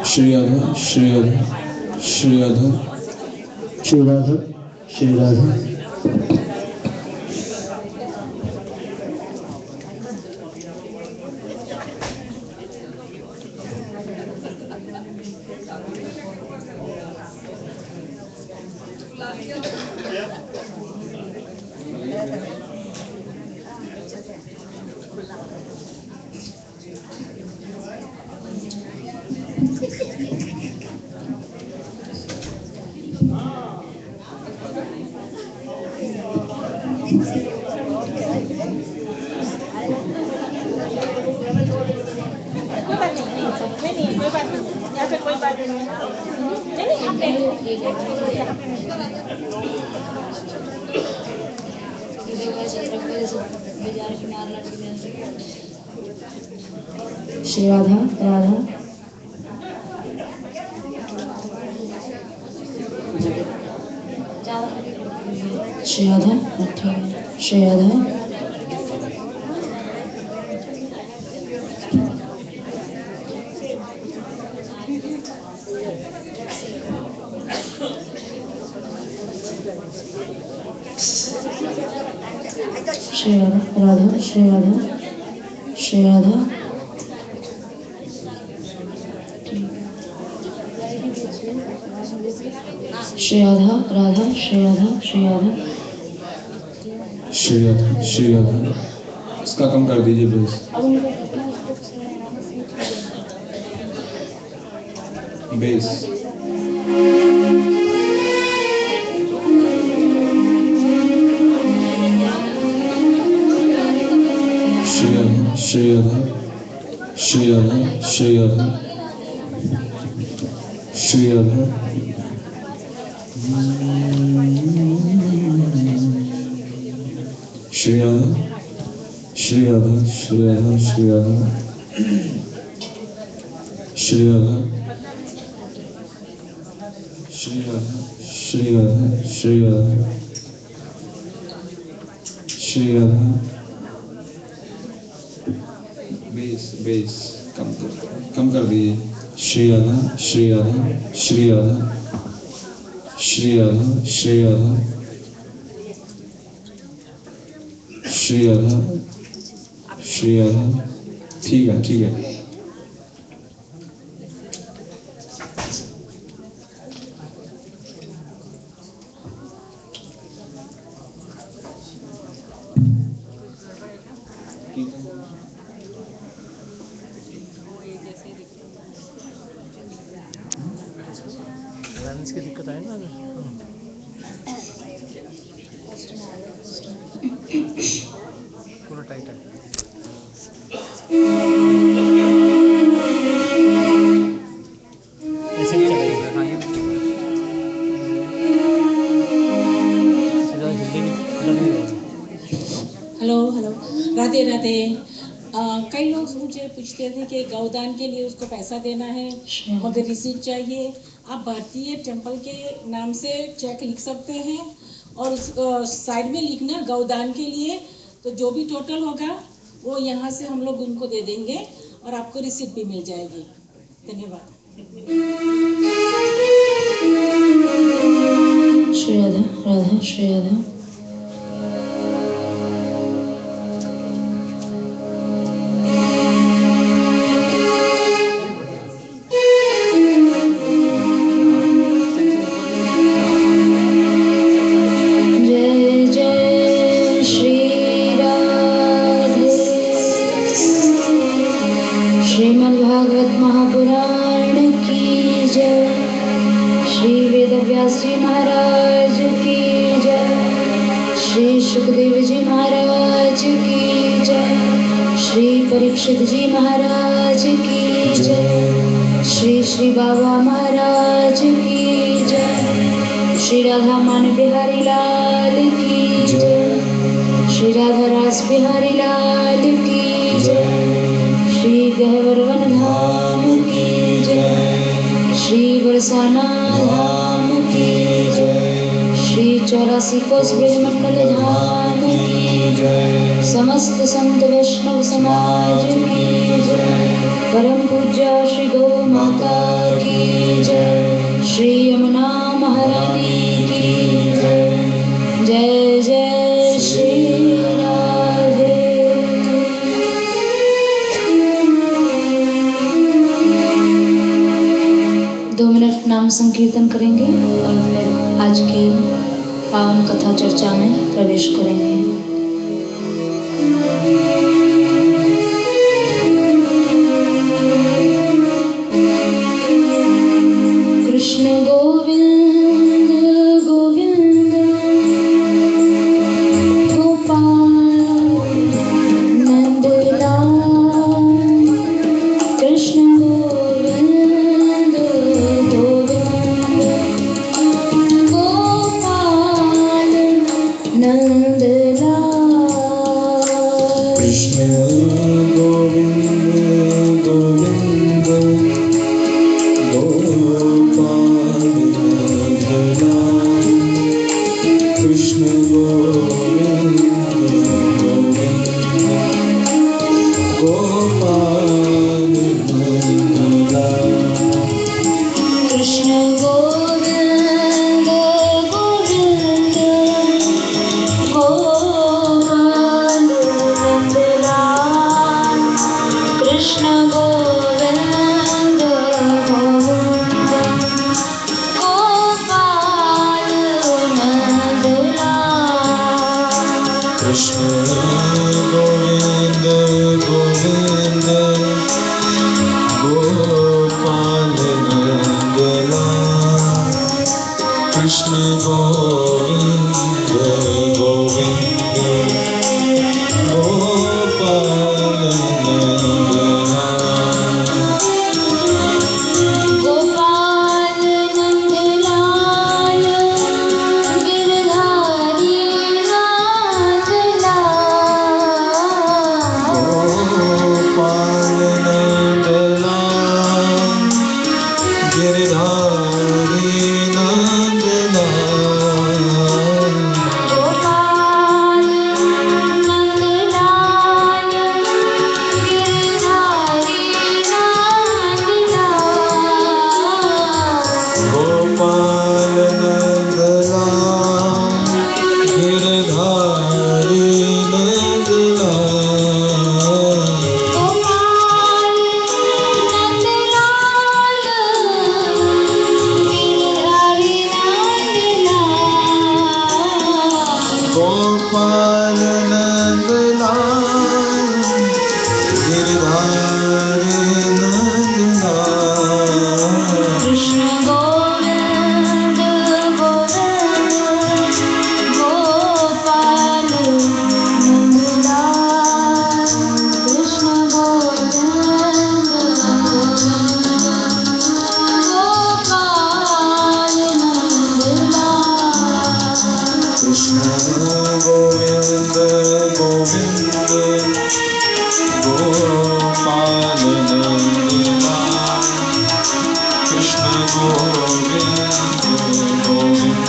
श्री राधा श्री राधा श्री राधा श्री राधा श्री राधा। श्री राधा राधा श्री राधा श्री राधा श्री राधा राधा श्री राधा श्री राधा श्री राधा राधा श्री राधा श्री राधा श्री राधा श्री राधा। इसका कम कर दीजिए please. Bass Shri Radha Shri Radha Shri Radha Shri Radha Shri Radha Shri Radha Shri Radha Shri Radha Shri Radha Shri Radha Shri Radha Shri Radha Shri Radha Shri Radha. Bass कम कर दीजिए। श्री राधा श्री राधा श्री राधा श्री राधा श्री राधा श्री राधा श्री राधा। ठीक है ठीक है। बैलेंस की दिक्कत आए ना पूरा टाइट है। ऐसे ही चलेगा आगे हेलो हेलो राधे राधे। कई लोग मुझे पूछते थे कि गौदान के लिए उसको पैसा देना है मगर रिसीट चाहिए। आप भारतीय टेम्पल के नाम से चेक लिख सकते हैं और उस साइड में लिखना गौदान के लिए। तो जो भी टोटल होगा वो यहाँ से हम लोग उनको दे देंगे और आपको रिसीप्ट भी मिल जाएगी। धन्यवाद। श्री राधा राधा श्री राधा। जय जय श्री राधे। श्रीमद् भागवत महापुराण की जय। श्री वेदव्यास जी महाराज की जय। श्री सुखदेव जी महाराज की जय। श्री परीक्षित जी महाराज की जय। श्री श्री बाबा महाराज की जय। श्री राधा मान बिहारी लाल की जय। श्री राधा रास बिहारी लाल की जय। श्री गहवर वन धाम की जय। श्री बरसाना धाम की जय। श्री 84 कोस ब्रजमंडल धाम की जय। समस्त संत वैष्णव समाज की जय। परम पूज्य श्री गौ माता की जय। श्री यमुना महारानी की जय। जय जय श्री राधे। 2 मिनट नाम संकीर्तन करेंगे और फिर आज की पावन कथा चर्चा में प्रवेश करेंगे। कृष्ण गोविंद गोविंद गोपाल नंदलाल। कृष्ण गोविंद गोविंद गोपाल नंदलाल। कृष्ण गोविंद गोविंद गोपाल नंदलाल। कृष्ण गोविंद गोविंद गोपाल नंदलाल। कृष्ण गोविंद गोविंद गोपाल नंदलाल। कृष्ण गोविंद गोविंद गोपाल नंदलाल। कृष्ण गोविंद गोविंद गोपाल नंदलाल। कृष्ण गोविंद गोविंद गोपाल नंदलाल। गोपाल नंदलाल गिरधारी नाथलाल। गोपाल नंदलाल गिरधारी नंदलाल। गोपाल नंदलाल गिरधारी नाथलाल। गोपाल नंदलाल गिरधारी नंदलाल। गोपाल नंदलाल गिरधारी नंदलाल। गोपाल नंदलाल गिरधारी नंदलाल। कृष्ण गोविंद गोविंद गोपाल नंदलाल। कृष्ण गोविंद गोपाल नंदलाल। कृष्ण गोविंद गोविंद गोपाल नंदलाल। कृष्ण गोविंद गोविंद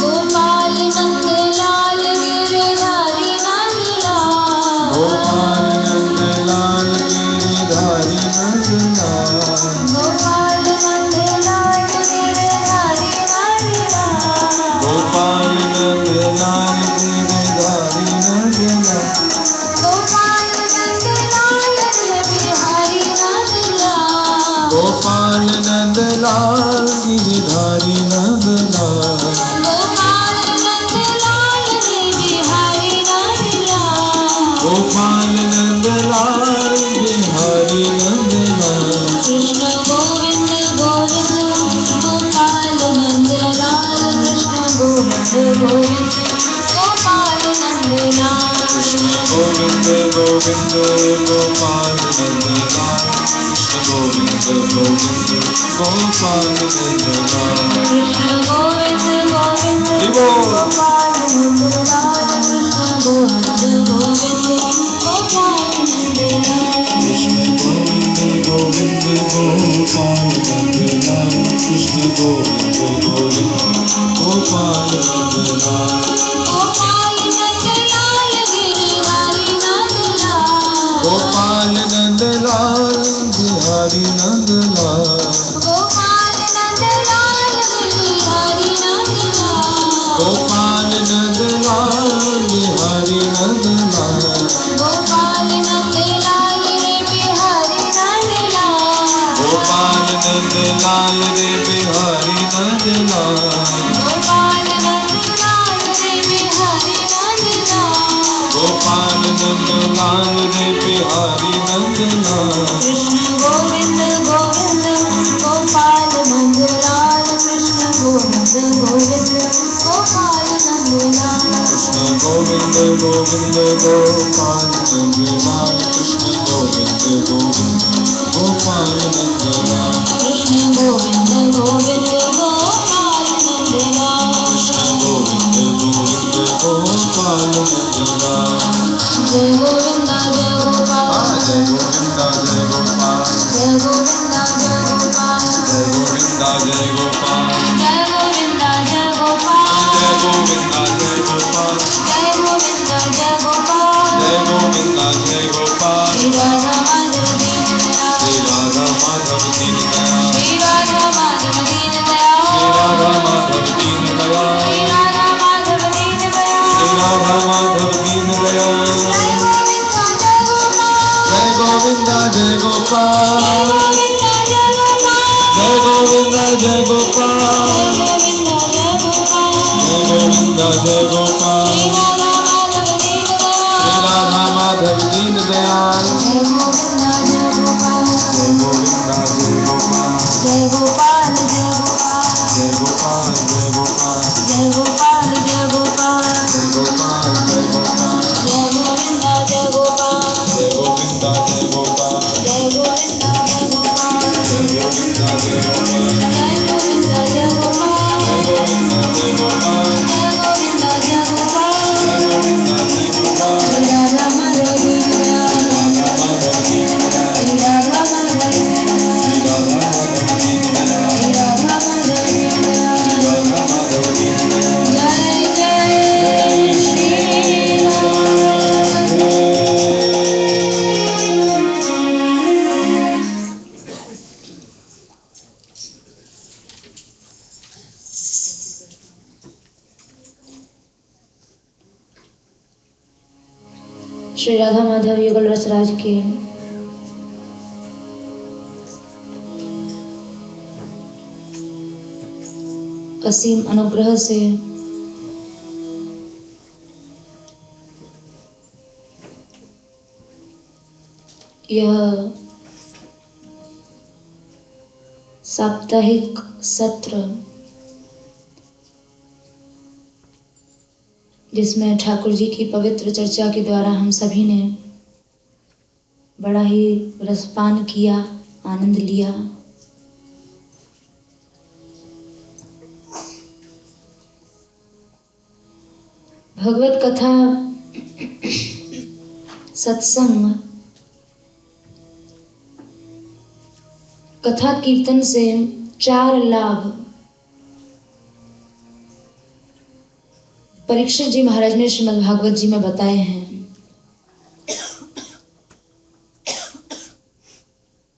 गोपाल नंद लाल गिरधारी नंद लाल गोपाल नंद लाल गिरधारी नंद लाल गोपाल नंद लाल गिरधारी नंद लाल गोपाल नंद लाल गिरधारी नंद लाल गोपाल नंद लाल बिहारी नंद लाल गोपाल नंद लाल गिरधारी नंद लाल गोपाल नंद लाल बिहारी नंद लाल गोपाल नंद लाल बिहारी नंद लाल कृष्ण गोविंद गोविंद गोपाल नंद लाल कृष्ण गोविंद गोविंद गोपाल नंद लाल गोविंद गोविंद गोपाल नंद लाल कृष्ण गोविंद गोविंद गोपाल नंद लाल कृष्ण गोविंद गोविंद शिवो गोपाल नंद लाल कृष्ण गोविंद गोविंद गोपाल नंद लाल कृष्ण गोविंद गोविंद गोपाल नंद लाल कृष्ण गोविंद गोविंद गोपाल नंद लाल गोपाल नंद लाल गिरधारी नंद लाल गोपाल नंद लाल बिहारी नंद लाल गोपाल नंद लाल गिरधारी नंद लाल गोपाल नंद लाल बिहारी नंद लाल गोपाल नंद लाल रे बिहारी नंद लाल गोपाल नंद लाल रे बिहारी नंद लाल गोपाल नंद लाल रे बिहारी नंद लाल गोपाल नंद लाल रे बिहारी नंद लाल कृष्ण गोविंद गोविंद गोपाल नंद लाल कृष्ण गोविंद गोविंद गोपाल नंद लाल कृष्ण गोविंद गोविंद गोपाल नंद लाल कृष्ण गोविंद गोविंद गोपाल नंद लाल कृष्ण गोविंद गोविंद गोपाल नंद लाल कृष्ण गोविंद गोविंद गोपाल नंद लाल जय गोविंद जय गोपाल जय गोविंद जय गोपाल जय गोविंद जय गोपाल जय गोविंद जय गोपाल जय गोविंद जय गोपाल जय गोविंद जय गोपाल जय गोविंद जय गोपाल जय गोविंद जय गोपाल श्री राधा माधव दीन दयाल श्री राधा माधव दीन दयाल श्री राधा माधव दीन श्री दयाल राधा माधव दीन दयाल श्री राधा माधव दीन श्री दयाल राधा माधव दीन दयाल जय गोविंद जय गोपाल जय गोविंद जय गोपाल जय गोविंद जय गोपाल जय गोविंद जय गोपाल श्री राधा माधव दीन दयाल श्री राधा माधव दीन दयाल जय गोविंद जय गोपाल जय गोविंद जय गोपाल जय गोपाल जय गोपाल जय गोपाल जय गोपाल जय गोपाल जय गोपाल जय गोविंद जय गोपाल जय गोविंद जय गोपाल जय गोविंद जय गोपाल जय गोविंद जय गोपाल जय गोविंद जय गोपाल जय गोविंद जय गोपाल जय गोविंद जय गोपाल श्री राधा माधव दीन दयाल राधा माधव दीन दयाल श्री राधा माधव दीन दयाल श्री राधा माधव दीन दयाल श्री राधा माधव दीन दयाल श्री राधा माधव दीन दयाल जय जय श्री श्री राधा माधव युगल रसराज के असीम अनुग्रह से यह साप्ताहिक सत्र जिसमें ठाकुर जी की पवित्र चर्चा के द्वारा हम सभी ने बड़ा ही रसपान किया, आनंद लिया। भगवत कथा सत्संग कथा कीर्तन से 4 लाभ परीक्षित जी महाराज ने श्रीमद् भागवत जी में बताए हैं।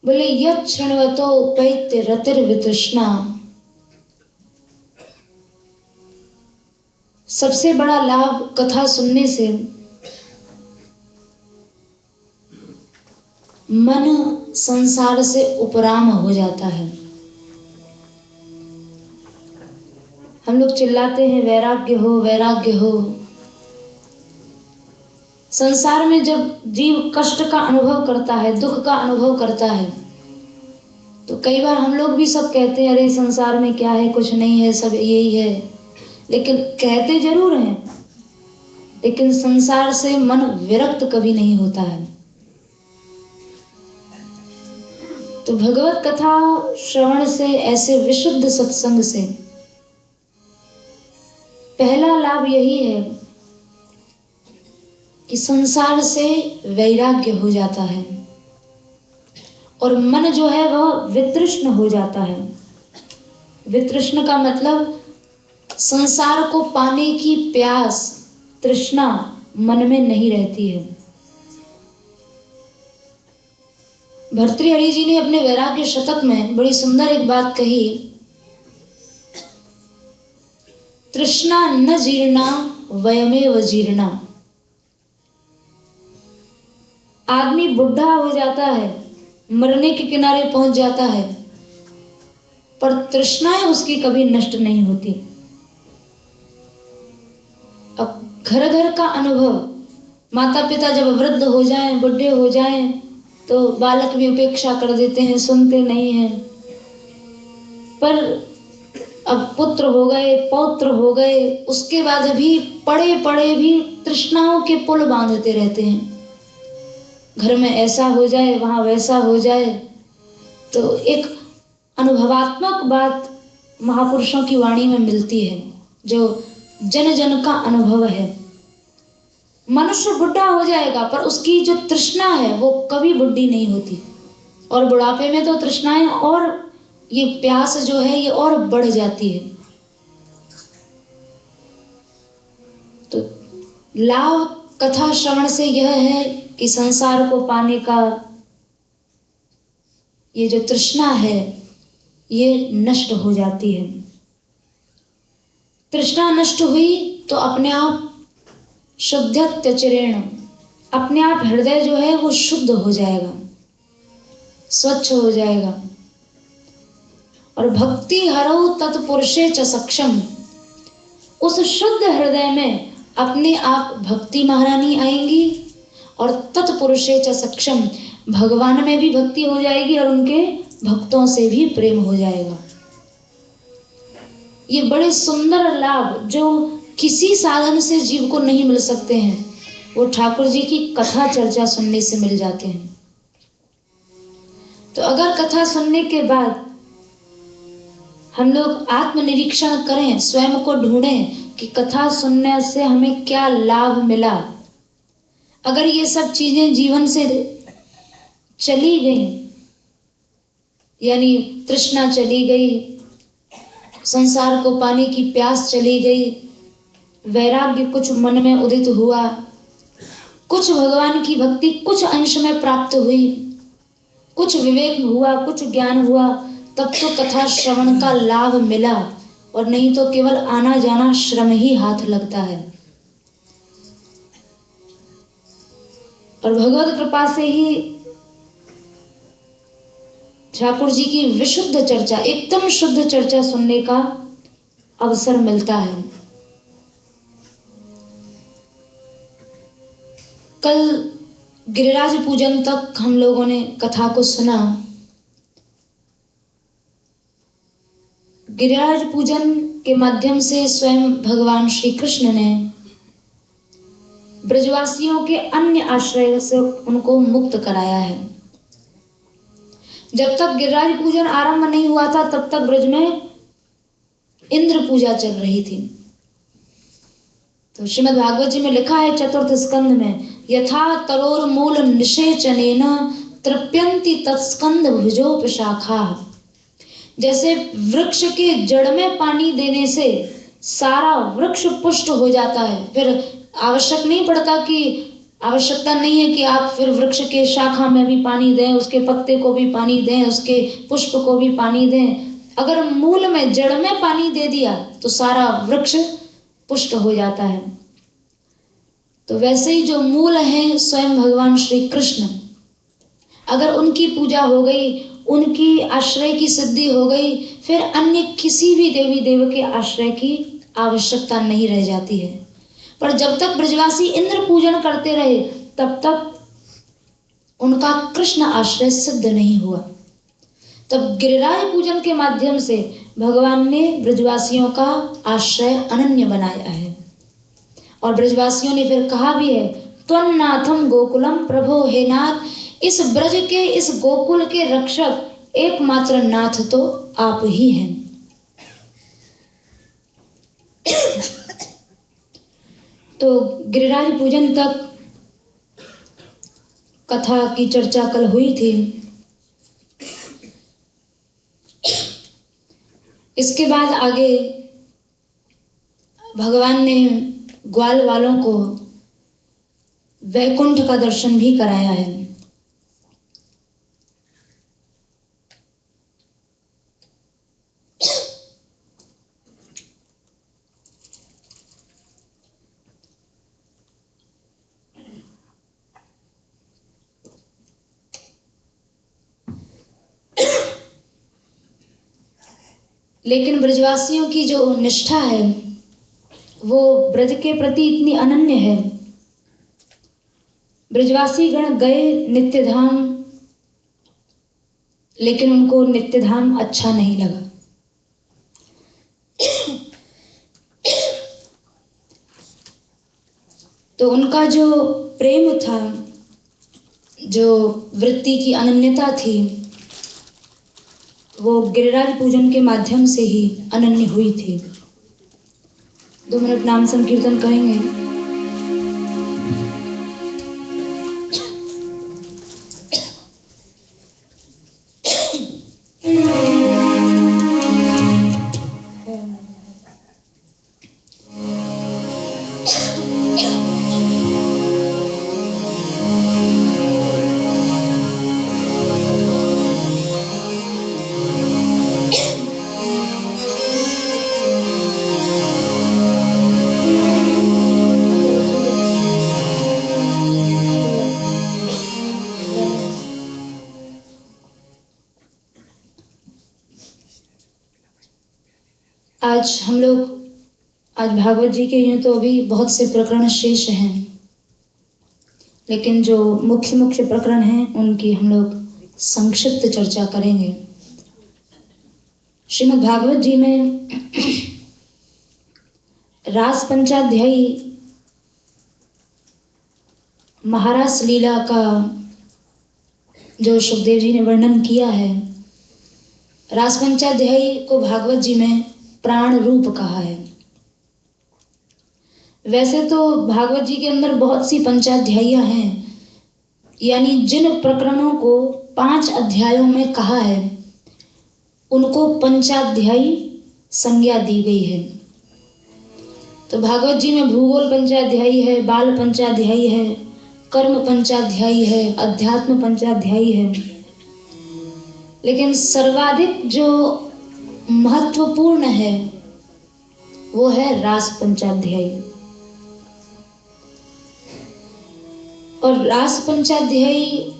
बोले यत् शृण्वतो उपैत्य रतिर वितृष्णा, सबसे बड़ा लाभ कथा सुनने से मन संसार से उपराम हो जाता है। हम लोग चिल्लाते हैं वैराग्य हो वैराग्य हो। संसार में जब जीव कष्ट का अनुभव करता है, दुख का अनुभव करता है, तो कई बार हम लोग भी सब कहते हैं अरे संसार में क्या है, कुछ नहीं है, सब यही है। लेकिन कहते जरूर हैं, लेकिन संसार से मन विरक्त कभी नहीं होता है। तो भगवत कथा श्रवण से, ऐसे विशुद्ध सत्संग से पहला लाभ यही है कि संसार से वैराग्य हो जाता है और मन जो है वह वितृष्ण हो जाता है। वितृष्ण का मतलब संसार को पाने की प्यास, तृष्णा मन में नहीं रहती है। भर्तृहरि जी ने अपने वैराग्य शतक में बड़ी सुंदर एक बात कही, तृष्णा न जीर्णा वयमेव जीर्णा। आदमी बुढ़ा हो जाता है, मरने के किनारे पहुंच जाता है, पर तृष्णाएं उसकी कभी नष्ट नहीं होती। अब घर घर का अनुभव, माता पिता जब वृद्ध हो जाएं, बुढ़े हो जाएं, तो बालक भी उपेक्षा कर देते हैं, सुनते नहीं हैं। पर अब पुत्र हो गए, पौत्र हो गए, उसके बाद भी पड़े पड़े भी तृष्णाओं के पुल बांधते रहते हैं। घर में ऐसा हो जाए, वहां वैसा हो जाए। तो एक अनुभवात्मक बात महापुरुषों की वाणी में मिलती है, जो जन जन का अनुभव है। मनुष्य बुढ़ा हो जाएगा, पर उसकी जो तृष्णा है वो कभी बुढ़ी नहीं होती। और बुढ़ापे में तो तृष्णाएं और ये प्यास जो है ये और बढ़ जाती है। तो लाभ कथा श्रवण से यह है कि संसार को पाने का ये जो तृष्णा है ये नष्ट हो जाती है। तृष्णा नष्ट हुई तो अपने आप शुद्धत्यचिरेण, अपने आप हृदय जो है वो शुद्ध हो जाएगा, स्वच्छ हो जाएगा। और भक्ति हरौ तत्पुरुषे च सक्षम, उस शुद्ध हृदय में अपने आप भक्ति महारानी आएंगी और तत्पुरुषे च सक्षम, भगवान में भी भक्ति हो जाएगी और उनके भक्तों से भी प्रेम हो जाएगा। ये बड़े सुंदर लाभ जो किसी साधन से जीव को नहीं मिल सकते हैं, वो ठाकुर जी की कथा चर्चा सुनने से मिल जाते हैं। तो अगर कथा सुनने के बाद हम लोग आत्मनिरीक्षण करें, स्वयं को ढूंढें कि कथा सुनने से हमें क्या लाभ मिला। अगर ये सब चीजें जीवन से चली गई, यानी तृष्णा चली गई, संसार को पाने की प्यास चली गई, वैराग्य कुछ मन में उदित हुआ, कुछ भगवान की भक्ति कुछ अंश में प्राप्त हुई, कुछ विवेक हुआ, कुछ ज्ञान हुआ, तब तो कथा श्रवण का लाभ मिला। और नहीं तो केवल आना जाना श्रम ही हाथ लगता है। और भगवत कृपा से ही ठाकुर जी की विशुद्ध चर्चा, एकदम शुद्ध चर्चा सुनने का अवसर मिलता है। कल गिरिराज पूजन तक हम लोगों ने कथा को सुना। गिरिराज पूजन के माध्यम से स्वयं भगवान श्री कृष्ण ने ब्रजवासियों के अन्य आश्रय से उनको मुक्त कराया है। जब तक गिरिराज पूजन आरंभ नहीं हुआ था, तब तक ब्रज में इंद्र पूजा चल रही थी। तो श्रीमद् भागवत जी में लिखा है चतुर्थ स्कंद में, यथा तरोर मूल निषेचनेन तृप्यन्ति तत्स्कंद भुजोपशाखा। जैसे वृक्ष के जड़ में पानी देने से सारा वृक्ष पुष्ट हो जाता है, फिर आवश्यकता नहीं है कि आप फिर वृक्ष के शाखा में भी पानी दें, उसके पत्ते को भी पानी दें, उसके पुष्प को भी पानी दें। अगर मूल में, जड़ में पानी दे दिया तो सारा वृक्ष पुष्ट हो जाता है। तो वैसे ही जो मूल हैं स्वयं भगवान श्री कृष्ण, अगर उनकी पूजा हो गई, उनकी आश्रय की सिद्धि हो गई, फिर अन्य किसी भी देवी देव के आश्रय की आवश्यकता नहीं रह जाती है। पर जब तक ब्रजवासी इंद्र पूजन करते रहे तब तक उनका कृष्ण आश्रय सिद्ध नहीं हुआ। तब गिरिराज पूजन के माध्यम से भगवान ने ब्रजवासियों का आश्रय अनन्य बनाया है। और ब्रजवासियों ने फिर कहा भी है, त्वन्नाथम गोकुलम प्रभो हे नाथ, इस ब्रज के, इस गोकुल के रक्षक एकमात्र नाथ तो आप ही हैं। तो गिरिराज पूजन तक कथा की चर्चा कल हुई थी। इसके बाद आगे भगवान ने ग्वाल वालों को वैकुंठ का दर्शन भी कराया है। लेकिन ब्रजवासियों की जो निष्ठा है वो ब्रज के प्रति इतनी अनन्य है। ब्रजवासी गण गए नित्य धाम, लेकिन उनको नित्य धाम अच्छा नहीं लगा। तो उनका जो प्रेम था, जो वृत्ति की अनन्यता थी, वो गिरिराज पूजन के माध्यम से ही अनन्य हुई थी। 2 मिनट नाम संकीर्तन करेंगे। आज भागवत जी के यूं तो अभी बहुत से प्रकरण शेष हैं, लेकिन जो मुख्य मुख्य प्रकरण हैं उनकी हम लोग संक्षिप्त चर्चा करेंगे। श्रीमद् भागवत जी में रास पंचाध्यायी महारास लीला का जो सुखदेव जी ने वर्णन किया है, रास पंचाध्यायी को भागवत जी में प्राण रूप कहा है। वैसे तो भागवत जी के अंदर बहुत सी पंचाध्यायियां हैं, यानी जिन प्रकरणों को 5 अध्यायों में कहा है उनको पंचाध्यायी संज्ञा दी गई है। तो भागवत जी में भूगोल पंचाध्यायी है, बाल पंचाध्यायी है, कर्म पंचाध्यायी है, अध्यात्म पंचाध्यायी है, लेकिन सर्वाधिक जो महत्वपूर्ण है वो है रास पंचाध्यायी। और रास पंचाध्यायी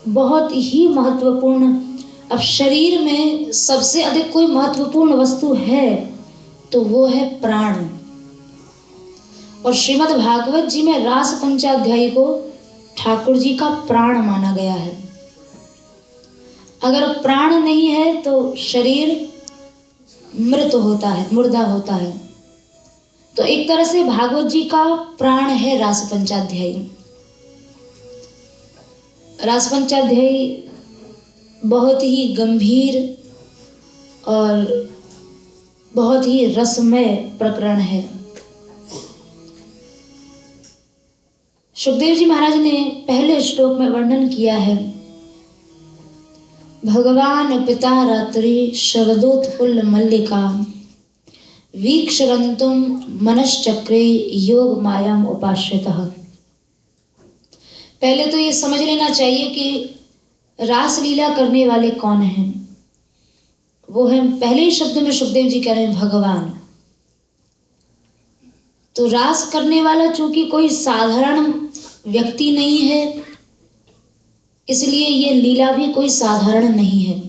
बहुत ही महत्वपूर्ण। अब शरीर में सबसे अधिक कोई महत्वपूर्ण वस्तु है तो वो है प्राण। और श्रीमद् भागवत जी में रास पंचाध्यायी को ठाकुर जी का प्राण माना गया है। अगर प्राण नहीं है तो शरीर मृत होता है, मुर्दा होता है। तो एक तरह से भागवत जी का प्राण है रास पंचाध्यायी। रास पंचाध्यायी बहुत ही गंभीर और बहुत ही रसमय प्रकरण है। सुखदेव जी महाराज ने पहले श्लोक में वर्णन किया है, भगवान पिता रात्रि शरदोत्फुल्ल मल्लिका वीक्षरन्तुम मनश्चक्रे योग मायाम उपाश्रितः। पहले तो ये समझ लेना चाहिए कि रासलीला करने वाले कौन हैं। वो है, पहले ही शब्द में सुखदेव जी कह रहे हैं, भगवान। तो रास करने वाला चूंकि कोई साधारण व्यक्ति नहीं है, इसलिए ये लीला भी कोई साधारण नहीं है।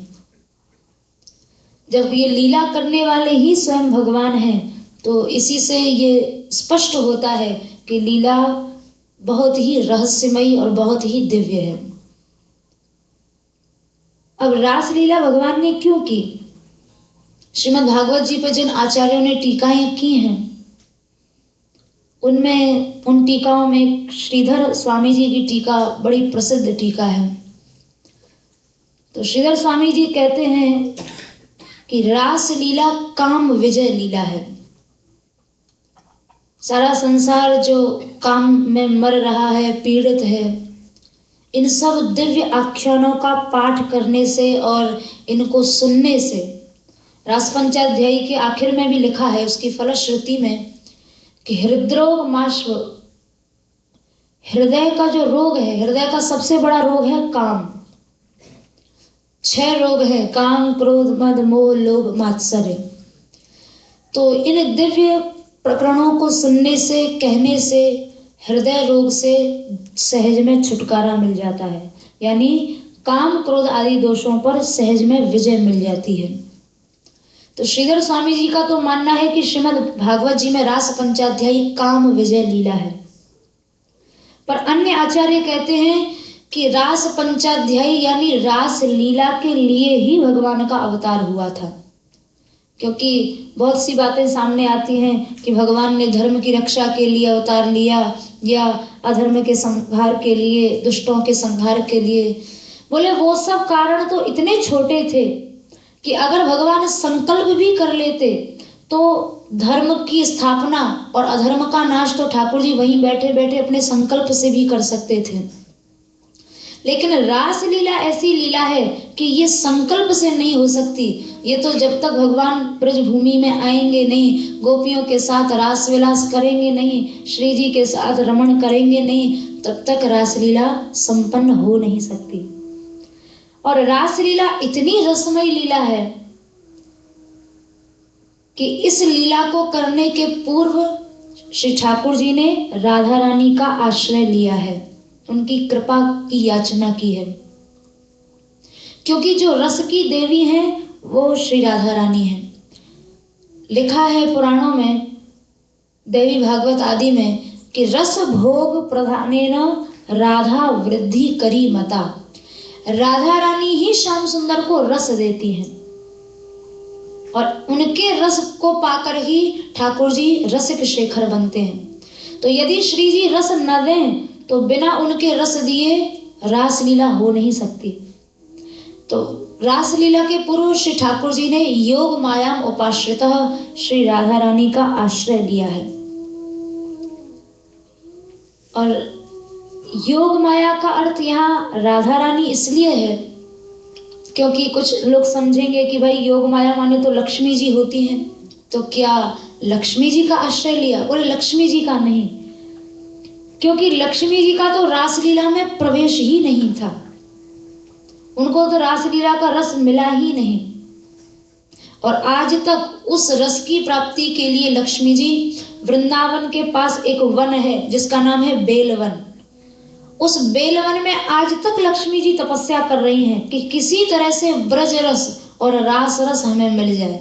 जब ये लीला करने वाले ही स्वयं भगवान हैं, तो इसी से ये स्पष्ट होता है कि लीला बहुत ही रहस्यमयी और बहुत ही दिव्य है। अब रासलीला भगवान ने क्यों की? श्रीमद् भागवत जी पर जिन आचार्यों ने टीकाएं की हैं, उनमें उन टीकाओं में श्रीधर स्वामी जी की टीका बड़ी प्रसिद्ध टीका है। तो श्रीधर स्वामी जी कहते हैं कि रास लीला काम विजय लीला है। सारा संसार जो काम में मर रहा है, पीड़ित है, इन सब दिव्य आख्यानों का पाठ करने से और इनको सुनने से, रास पंचाध्यायी के आखिर में भी लिखा है उसकी फलश्रुति में कि हृदरोग माश्व, हृदय का जो रोग है, हृदय का सबसे बड़ा रोग है काम। 6 रोग है, काम, क्रोध, मद, मोह, लोभ, मात्सर्य। तो इन दिव्य प्रकरणों को सुनने से, कहने से हृदय रोग से सहज में छुटकारा मिल जाता है, यानी काम, क्रोध आदि दोषों पर सहज में विजय मिल जाती है। तो श्रीधर स्वामी जी का तो मानना है कि श्रीमद् भागवत जी में रास पंचाध्यायी काम विजय लीला है, पर अन्य आचार्य कहते हैं कि रास पंचाध्यायी यानी रास लीला के लिए ही भगवान का अवतार हुआ था। क्योंकि बहुत सी बातें सामने आती हैं कि भगवान ने धर्म की रक्षा के लिए अवतार लिया या अधर्म के संहार के लिए, दुष्टों के संहार के लिए। बोले वो सब कारण तो इतने छोटे थे कि अगर भगवान संकल्प भी कर लेते तो धर्म की स्थापना और अधर्म का नाश तो ठाकुर जी वहीं बैठे बैठे अपने संकल्प से भी कर सकते थे। लेकिन रास लीला ऐसी लीला है कि ये संकल्प से नहीं हो सकती। ये तो जब तक भगवान ब्रजभूमि में आएंगे नहीं, गोपियों के साथ रास विलास करेंगे नहीं, श्री जी के साथ रमण करेंगे नहीं, तब तक रासलीला संपन्न हो नहीं सकती। और रासलीला इतनी रसमयी लीला है कि इस लीला को करने के पूर्व श्री ठाकुर जी ने राधा रानी का आश्रय लिया है, उनकी कृपा की याचना की है। क्योंकि जो रस की देवी हैं वो श्री राधा रानी है। लिखा है पुराणों में, देवी भागवत आदि में, कि रस भोग प्रधानेन राधा वृद्धि करी मता। राधा रानी ही श्याम सुंदर को रस देती हैं और उनके रस को पाकर ही ठाकुर जी रसिक शेखर बनते हैं। तो यदि श्री जी रस न दें तो बिना उनके रस दिए रासलीला हो नहीं सकती। तो रासलीला के पूर्व श्री ठाकुर जी ने योग मायाम उपाश्रितः श्री राधा रानी का आश्रय लिया है। और योग माया का अर्थ यहाँ राधा रानी इसलिए है क्योंकि कुछ लोग समझेंगे कि भाई योग माया माने तो लक्ष्मी जी होती हैं, तो क्या लक्ष्मी जी का आश्रय लिया? बोले लक्ष्मी जी का नहीं, क्योंकि लक्ष्मी जी का तो रासलीला में प्रवेश ही नहीं था, उनको तो रासलीला का रस मिला ही नहीं। और आज तक उस रस की प्राप्ति के लिए लक्ष्मी जी, वृंदावन के पास एक वन है जिसका नाम है बेलवन, उस बेलवन में आज तक लक्ष्मी जी तपस्या कर रही हैं कि किसी तरह से ब्रज रस और रास रस हमें मिल जाए,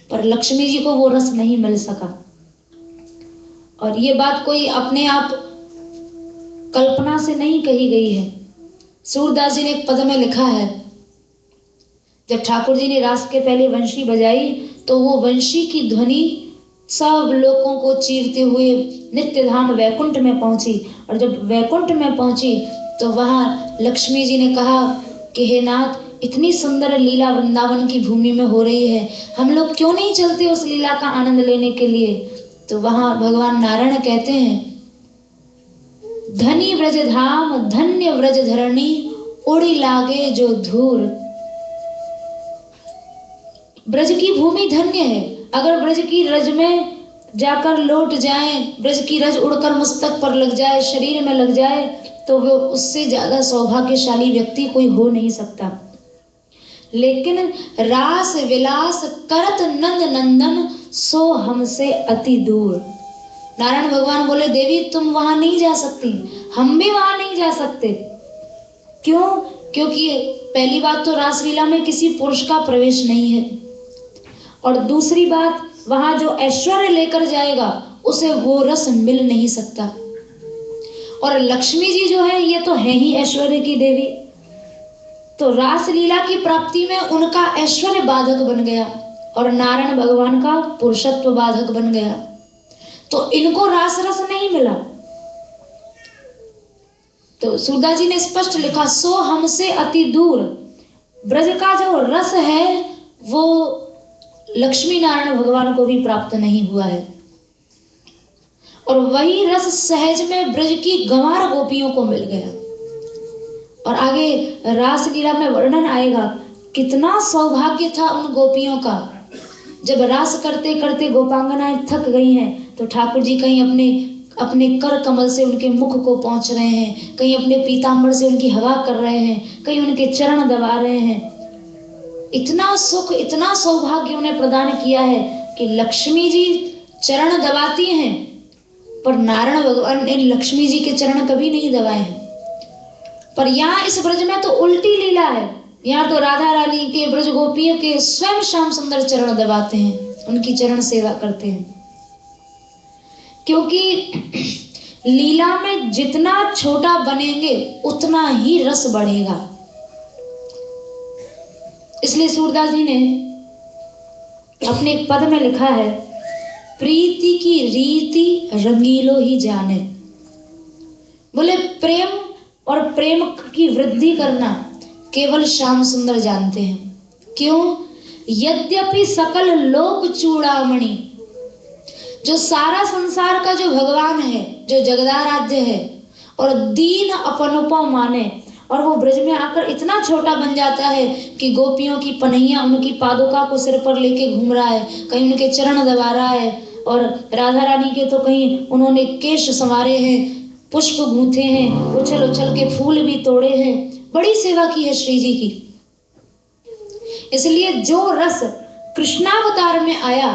पर लक्ष्मी जी को वो रस नहीं मिल सका। और ये बात कोई अपने आप कल्पना से नहीं कही गई है। सूरदास जी ने एक पद में लिखा है, जब ठाकुर जी ने रास के पहले वंशी बजाई तो वो वंशी की ध्वनि सब लोगों को चीरते हुए नित्य धाम वैकुंठ में पहुंची। और जब वैकुंठ में पहुंची तो वहां लक्ष्मी जी ने कहा कि हे नाथ, इतनी सुंदर लीला वृंदावन की भूमि में हो रही है, हम लोग क्यों नहीं चलते उस लीला का आनंद लेने के लिए? तो वहां भगवान नारायण कहते हैं, धनी व्रज धाम धन्य व्रज धरणी, उड़ी लागे जो धूर, ब्रज की भूमि धन्य है। अगर ब्रज की रज में जाकर लौट जाएं, ब्रज की रज उड़कर मस्तक पर लग जाए, शरीर में लग जाए, तो वो उससे ज्यादा सौभाग्यशाली व्यक्ति कोई हो नहीं सकता। लेकिन रास विलास करत नंद नंदन सो हमसे अति दूर। नारायण भगवान बोले, देवी तुम वहां नहीं जा सकती, हम भी वहां नहीं जा सकते। क्यों? क्योंकि पहली बात तो रासलीला में किसी पुरुष का प्रवेश नहीं है, और दूसरी बात वहां जो ऐश्वर्य लेकर जाएगा उसे वो रस मिल नहीं सकता। और लक्ष्मी जी जो है ये तो है ही ऐश्वर्य की देवी, तो रासलीला की प्राप्ति में उनका ऐश्वर्य बाधक बन गया और नारायण भगवान का पुरुषत्व बाधक बन गया, तो इनको रास रस नहीं मिला। तो सूरदास जी ने स्पष्ट लिखा, सो हमसे अति दूर। ब्रज का जो रस है वो लक्ष्मी नारायण भगवान को भी प्राप्त नहीं हुआ है, और वही रस सहज में ब्रज की गंवार गोपियों को मिल गया। और आगे रासलीला में वर्णन आएगा, कितना सौभाग्य था उन गोपियों का। जब रास करते करते गोपांगनाएं थक गई हैं, तो ठाकुर जी कहीं अपने कर कमल से उनके मुख को पहुंच रहे हैं, कहीं अपने पीतांबर से उनकी हवा कर रहे हैं, कहीं उनके चरण दबा रहे हैं। इतना सुख, इतना सौभाग्य उन्हें प्रदान किया है कि लक्ष्मी जी चरण दबाती हैं, पर नारायण भगवान ने लक्ष्मी जी के चरण कभी नहीं दबाए हैं। पर यहाँ इस ब्रज में तो उल्टी लीला है। यहाँ तो राधा रानी के, ब्रज गोपियों के स्वयं श्याम सुंदर चरण दबाते हैं, उनकी चरण सेवा करते हैं। क्योंकि लीला में जितना छोटा बनेंगे उतना ही रस बढ़ेगा। इसलिए सूरदास जी ने अपने एक पद में लिखा है, प्रीति की रीति रंगीलो ही जाने। बोले प्रेम और प्रेम की वृद्धि करना केवल श्याम सुंदर जानते हैं। क्यों? यद्यपि सकल लोक चूड़ामणि, जो सारा संसार का जो भगवान है, जो जगदाराध्य है और दीन अपनों माने, और वो ब्रज में आकर इतना छोटा बन जाता है कि गोपियों की पनैया उनकी पादुका को सिर पर लेके घूम रहा है, कहीं उनके चरण दबा रहा है, और राधा रानी के तो कहीं उन्होंने केश संवारे हैं, पुष्प गूंथे हैं, उछल उछल के फूल भी तोड़े हैं, बड़ी सेवा की है श्री जी की। इसलिए जो रस कृष्णावतार में आया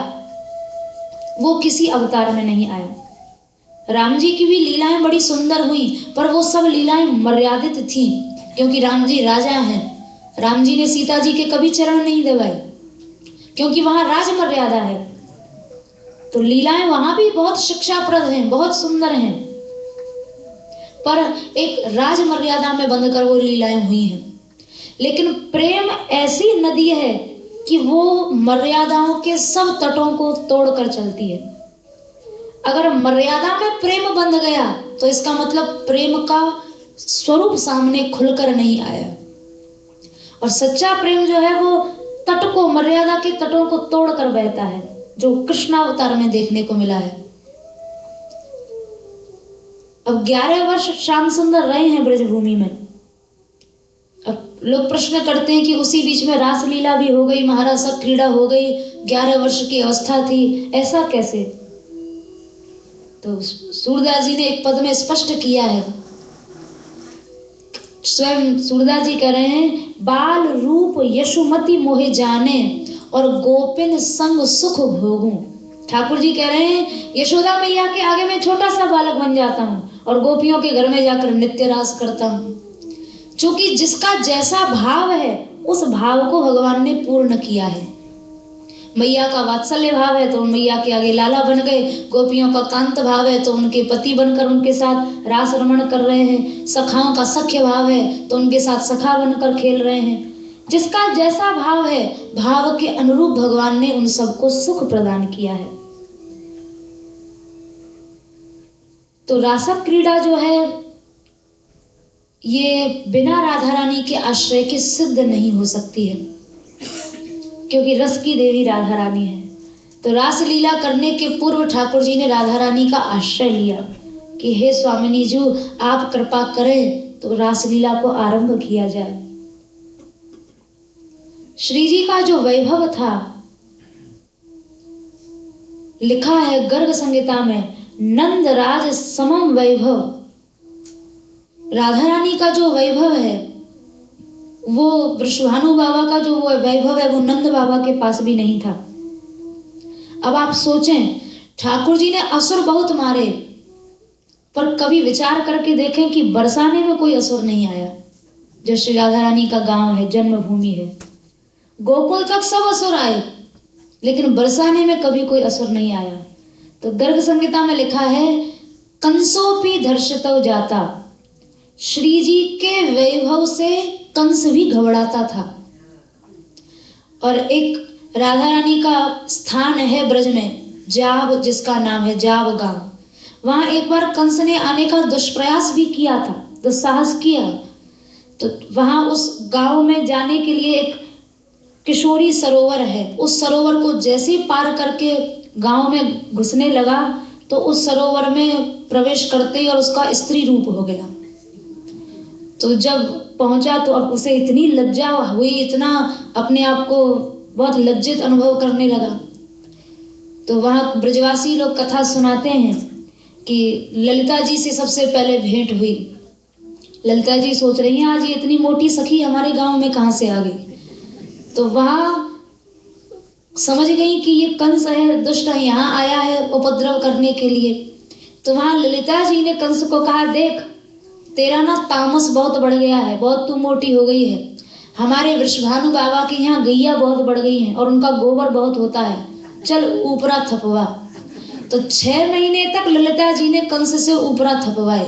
वो किसी अवतार में नहीं आया। राम जी की भी लीलाएं बड़ी सुंदर हुई, पर वो सब लीलाएं मर्यादित थी, क्योंकि राम जी राजा हैं। राम जी ने सीता जी के कभी चरण नहीं दबाए, क्योंकि वहां राज मर्यादा है। तो लीलाएं वहां भी बहुत शिक्षाप्रद हैं, बहुत सुंदर हैं, पर एक राज मर्यादा में बंधकर वो लीलाएं हुई हैं। लेकिन प्रेम ऐसी नदी है कि वो मर्यादाओं के सब तटों को तोड़कर चलती है। अगर मर्यादा में प्रेम बंध गया तो इसका मतलब प्रेम का स्वरूप सामने खुलकर नहीं आया। और सच्चा प्रेम जो है वो तट को, मर्यादा के तटों को तोड़कर बहता है, जो कृष्णावतार में देखने को मिला है। अब 11 वर्ष श्याम सुंदर रहे हैं ब्रजभूमि में। अब लोग प्रश्न करते हैं कि उसी बीच में रासलीला भी हो गई, महारासा क्रीड़ा हो गई, 11 वर्ष की अवस्था थी, ऐसा कैसे? तो सूरदास जी ने एक पद में स्पष्ट किया है, स्वयं सूरदास जी कह रहे हैं, बाल रूप यशुमति मोहे जाने और गोपिन संग सुख भोगूं। ठाकुर जी कह रहे हैं, यशोदा मैया के आगे मैं छोटा सा बालक बन जाता हूँ और गोपियों के घर में जाकर नित्य रास करता हूँ। क्योंकि जिसका जैसा भाव है उस भाव को भगवान ने पूर्ण किया है। मैया का वात्सल्य भाव है तो मैया के आगे लाला बन गए, गोपियों का कांत भाव है तो उनके पति बनकर उनके साथ रास रमण कर रहे हैं, सखाओं का सख्य भाव है तो उनके साथ सखा बनकर खेल रहे हैं। जिसका जैसा भाव है, भाव के अनुरूप भगवान ने उन सबको सुख प्रदान किया है। तो रासक क्रीड़ा जो है ये बिना राधा रानी के आश्रय के सिद्ध नहीं हो सकती है, क्योंकि रस की देवी राधा रानी है। तो रास लीला करने के पूर्व ठाकुर जी ने राधा रानी का आश्रय लिया कि हे स्वामिनी जी, आप कृपा करें तो रास लीला को आरंभ किया जाए। श्री जी का जो वैभव था लिखा है गर्ग संहिता में, नंद राज समम वैभव। राधा रानी का जो वैभव है, वो वृषभानु बाबा का जो वो वैभव है, वो नंद बाबा के पास भी नहीं था। अब आप सोचें, ठाकुर जी ने असुर बहुत मारे, पर कभी विचार करके देखें कि बरसाने में कोई असुर नहीं आया। जो श्री राधा रानी का गांव है, जन्मभूमि है, गोकुल तक सब असुर आए, लेकिन बरसाने में कभी कोई असुर नहीं आया। तो गर्ग संहिता में लिखा है, कंसोपी धर्षितो जाता। श्री जी के वैभव से कंस भी घबराता था। और एक राधा रानी का स्थान है ब्रज में, जाब, जिसका नाम है जाब गांव। वहां एक बार कंस ने आने का दुष्प्रयास भी किया था, दुस्साहस किया। तो वहां उस गांव में जाने के लिए एक किशोरी सरोवर है। उस सरोवर को जैसे पार करके गांव में घुसने लगा, तो उस सरोवर में प्रवेश करते ही और उसका स्त्री रूप हो गया। तो जब पहुंचा तो अब उसे इतनी लज्जा हुई, इतना अपने आप को बहुत लज्जित अनुभव करने लगा। तो वहां ब्रजवासी लोग कथा सुनाते हैं कि ललिता जी से सबसे पहले भेंट हुई। ललिता जी सोच रही हैं, आज ये इतनी मोटी सखी हमारे गांव में कहां से आ गई। तो वहां समझ गई कि ये कंस है, दुष्ट है, यहाँ आया है उपद्रव करने के लिए। तो वहां ललिता जी ने कंस को कहा, देख तेरा ना तामस बहुत बढ़ गया है, बहुत तू मोटी हो गई है। हमारे वृषभानु बाबा के यहाँ गैया बहुत बढ़ गई हैं और उनका गोबर बहुत होता है, चल ऊपरा थपवा। तो 6 महीने तक ललिता जी ने कंस से ऊपरा थपवाए।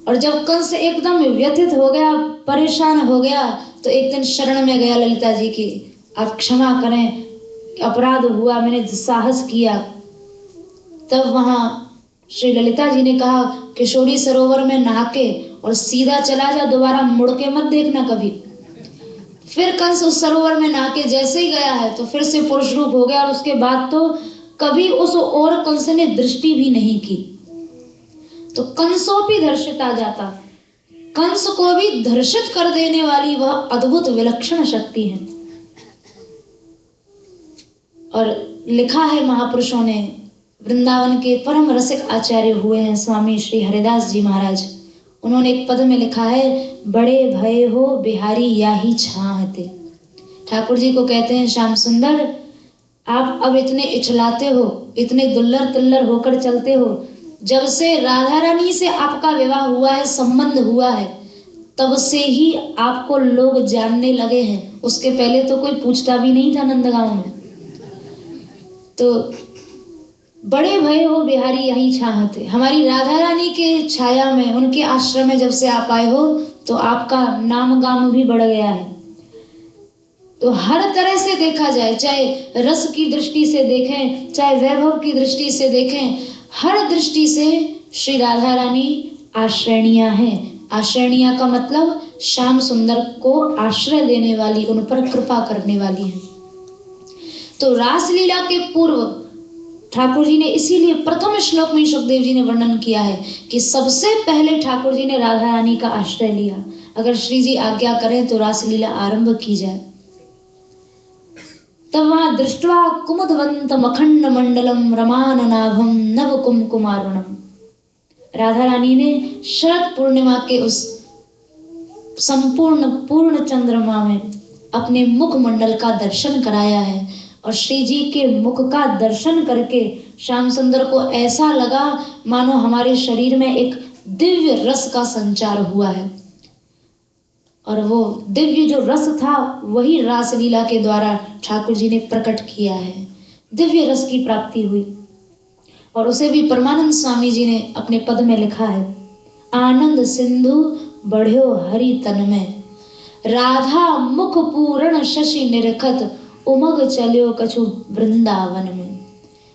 और जब कंस एकदम व्यथित हो गया, परेशान हो गया, तो एक दिन शरण में गया ललिता जी की, आप क्षमा करें, अपराध हुआ, मैंने दुस्साहस किया। तब वहां श्री ललिता जी ने कहा, किशोरी सरोवर में नहा के और सीधा चला जा, दोबारा मुड़ के मत देखना कभी। फिर कंस उस सरोवर में नहा के जैसे ही गया है, तो फिर से पुरुष रूप हो गया। और उसके बाद तो कभी उस ओर कंस ने दृष्टि भी नहीं की। तो कंसों भी धर्षित आ जाता, कंस को भी धर्षित कर देने वाली वह अद्भुत विलक्षण शक्ति है। और लिखा है महापुरुषों ने, वृंदावन के परम रसिक आचार्य हुए हैं स्वामी श्री हरिदास जी महाराज, उन्होंने एक पद में लिखा है, बड़े भय हो बिहारी याही छाहते। ठाकुर जी को कहते हैं, श्याम सुंदर आप अब इतने इछलाते हो, इतने दुल्लर तिल्लर होकर चलते हो। जब से राधा रानी से आपका विवाह हुआ है, संबंध हुआ है, तब से ही आपको लोग जानने लगे हैं। उसके पहले तो कोई पूछता भी नहीं था नंदगांव में। तो बड़े भय हो बिहारी यही चाहते, हमारी राधा रानी के छाया में, उनके आश्रम में जब से आप आए हो, तो आपका नाम गाम भी बढ़ गया है। तो हर तरह से देखा जाए, चाहे रस की दृष्टि से देखें, चाहे वैभव की दृष्टि से देखें, हर दृष्टि से श्री राधा रानी आश्रयणीय है। आश्रयणीय का मतलब श्याम सुंदर को आश्रय देने वाली, उन पर कृपा करने वाली है। तो रासलीला के पूर्व ठाकुर जी ने, इसीलिए प्रथम श्लोक में सुखदेव जी ने वर्णन किया है कि सबसे पहले ठाकुर जी ने राधा रानी का आश्रय लिया। अगर श्री जी आज्ञा करें तो रासलीला आरंभ की जाए। तब वहां दृष्टवा कुमुदवंत मखंड मंडलम रमान नाभम नव कुमकुमारुणम, राधा रानी ने शरद पूर्णिमा के उस संपूर्ण पूर्ण चंद्रमा में अपने मुख मंडल का दर्शन कराया है। और श्री जी के मुख का दर्शन करके श्याम सुंदर को ऐसा लगा मानो हमारे शरीर में एक दिव्य रस का संचार हुआ है। और वो दिव्य जो रस था, वही रासलीला के द्वारा ठाकुर जी ने प्रकट किया है। दिव्य रस की प्राप्ति हुई। और उसे भी परमानंद स्वामी जी ने अपने पद में लिखा है, आनंद सिंधु बढ़्यो हरि तन में, राधा मुख पूर्ण शशि निरखत, उमग चल्यो कछु वृंदावन में।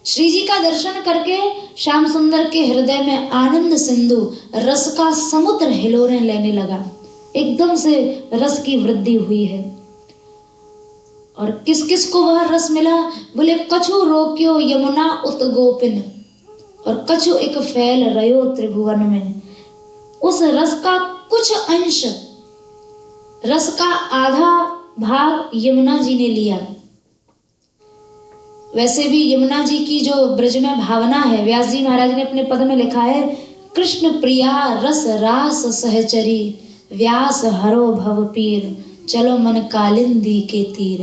श्री जी का दर्शन करके श्याम सुंदर के हृदय में आनंद सिंधु, रस का समुद्र हिलोरें लेने लगा। एकदम से रस की वृद्धि हुई है। और किस किस को वह रस मिला? बोले, कछु रोक्यो यमुना उत गोपिन, और कछु एक फैल रयो त्रिभुवन में। उस रस का कुछ अंश, रस का आधा भाग यमुना जी ने लिया। वैसे भी यमुना जी की जो ब्रज में भावना है, व्यास जी महाराज ने अपने पद में लिखा है, कृष्ण प्रिया रस रास सहचरी, व्यास हरो भव पीर, चलो मन कालिंदी के तीर।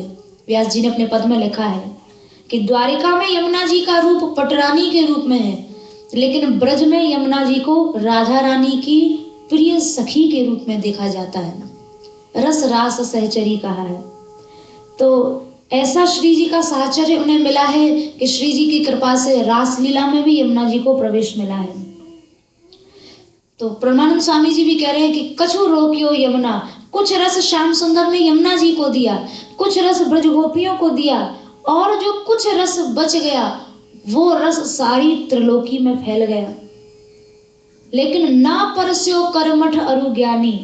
व्यास जी ने अपने पद में लिखा है कि द्वारिका में यमुना जी का रूप पटरानी के रूप में है, लेकिन ब्रज में यमुना जी को राधा रानी की प्रिय सखी के रूप में देखा जाता है। रस रास सहचरी कहा है। तो ऐसा श्री जी का साहचर्य उन्हें मिला है कि श्री जी की कृपा से रास लीला में भी यमुना जी को प्रवेश मिला है। तो परमानंद स्वामी जी भी कह रहे हैं कि कछु रोकियो यमुना, कुछ रस श्याम सुंदर ने यमुना जी को दिया, कुछ रस ब्रज गोपियों को दिया, और जो कुछ रस बच गया वो रस सारी त्रिलोकी में फैल गया। लेकिन ना परस्यो कर्मठ अरु ज्ञानी,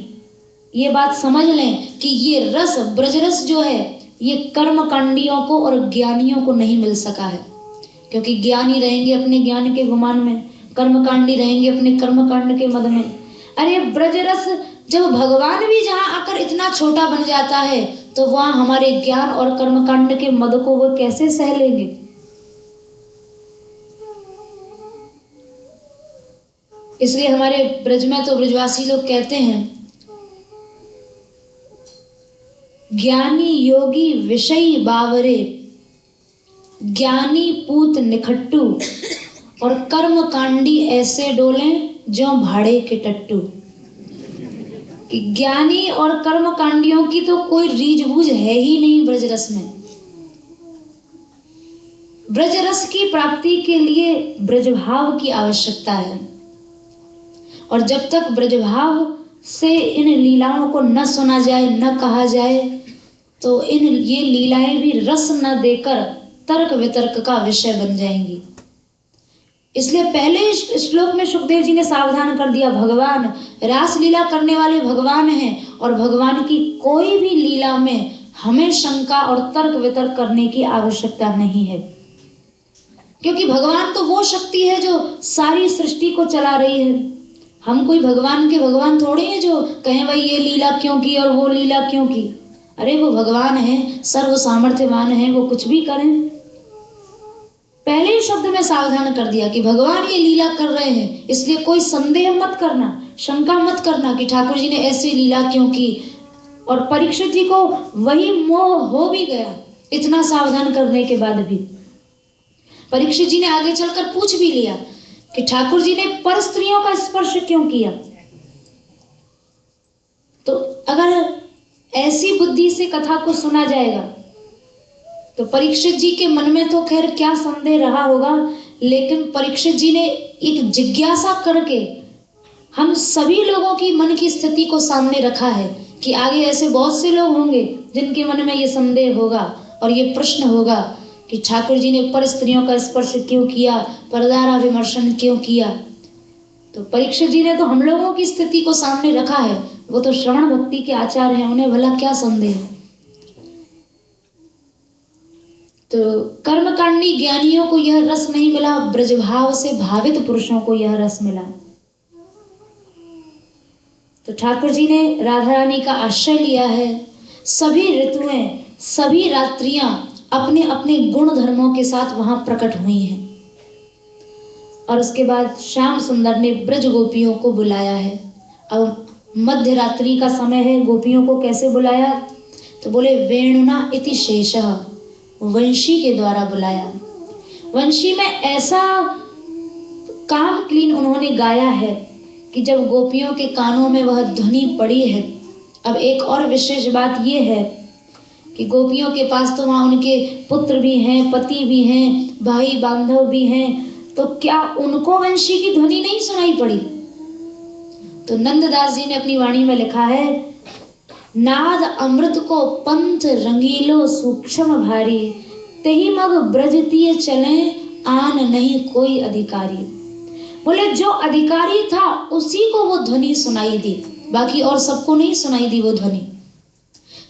ये बात समझ लें कि ये रस ब्रज रस जो है ये कर्म कांडियों को और ज्ञानियों को नहीं मिल सका है, क्योंकि ज्ञानी रहेंगे अपने ज्ञान के गुमान में, कर्मकांडी रहेंगे अपने कर्मकांड के मद में। अरे ब्रज रस जब भगवान भी जहां आकर इतना छोटा बन जाता है तो वहां हमारे ज्ञान और कर्मकांड के मद को वो कैसे सह लेंगे। इसलिए हमारे ब्रज में तो ब्रजवासी लोग कहते हैं, ज्ञानी योगी विषयी बावरे, ज्ञानी पूत निखट्टू, और कर्म कांडी ऐसे डोले जो भाड़े के टट्टू। कि ज्ञानी और कर्म कांडियों की तो कोई रीझबूझ है ही नहीं ब्रज रस में। ब्रज रस की प्राप्ति के लिए ब्रजभाव की आवश्यकता है, और जब तक ब्रजभाव से इन लीलाओं को न सुना जाए, न कहा जाए, तो ये लीलाएं भी रस न देकर तर्क वितर्क का विषय बन जाएंगी। इसलिए पहले श्लोक में सुखदेव जी ने सावधान कर दिया, भगवान रास लीला करने वाले भगवान हैं, और भगवान की कोई भी लीला में हमें शंका और तर्क वितर्क करने की आवश्यकता नहीं है, क्योंकि भगवान तो वो शक्ति है जो सारी सृष्टि को चला रही है। हम कोई भगवान के भगवान थोड़े हैं जो कहें भाई ये लीला क्यों की और वो लीला क्यों की। अरे वो भगवान है, सर्व सामर्थ्यवान है, वो कुछ भी करें। पहले ही शब्द में सावधान कर दिया कि भगवान ये लीला कर रहे हैं, इसलिए कोई संदेह मत करना, शंका मत करना कि ठाकुर जी ने ऐसी लीला क्यों की। और परीक्षित जी को वही मोह हो भी गया इतना सावधान करने के बाद भी। परीक्षित जी ने आगे चलकर पूछ भी लिया कि ठाकुर जी ने पर स्त्रियों का स्पर्श क्यों किया। तो अगर ऐसी बुद्धि से कथा को सुना जाएगा तो परीक्षित जी के मन में तो खैर क्या संदेह रहा होगा, लेकिन परीक्षित जी ने एक जिज्ञासा करके हम सभी लोगों की मन की स्थिति को सामने रखा है कि आगे ऐसे बहुत से लोग होंगे जिनके मन में ये संदेह होगा और ये प्रश्न होगा कि ठाकुर जी ने पर स्त्रियों का स्पर्श क्यों किया, परदारा विमर्शन क्यों किया। तो परीक्षित जी ने तो हम लोगों की स्थिति को सामने रखा है, वो तो श्रवण भक्ति के आचार्य हैं, उन्हें भला क्या संदेह। तो कर्मकांडी ज्ञानियों को यह रस नहीं मिला, ब्रजभाव से भावित पुरुषों को यह रस मिला। तो ठाकुर जी ने राधा रानी का आश्रय लिया है। सभी ऋतुएं, सभी रात्रियां अपने अपने गुण धर्मों के साथ वहां प्रकट हुई हैं। और उसके बाद श्याम सुंदर ने ब्रज गोपियों को बुलाया है। अब मध्य रात्रि का समय है, गोपियों को कैसे बुलाया? तो बोले वेणुना इति शेषः, वंशी के द्वारा बुलाया। वंशी में ऐसा काम क्लीन उन्होंने गाया है कि जब गोपियों के कानों में वह ध्वनि पड़ी है। अब एक और विशेष बात यह है कि गोपियों के पास तो वहां उनके पुत्र भी हैं, पति भी हैं, भाई बांधव भी हैं, तो क्या उनको वंशी की ध्वनि नहीं सुनाई पड़ी? तो नंददास जी ने अपनी वाणी में लिखा है, नाद अमृत को पंथ रंगीलो सूक्ष्म भारी, तेहि मग ब्रजतीय चले आन नहीं कोई अधिकारी। बोले जो अधिकारी था उसी को वो ध्वनि सुनाई दी, बाकी और सबको नहीं सुनाई दी वो ध्वनि।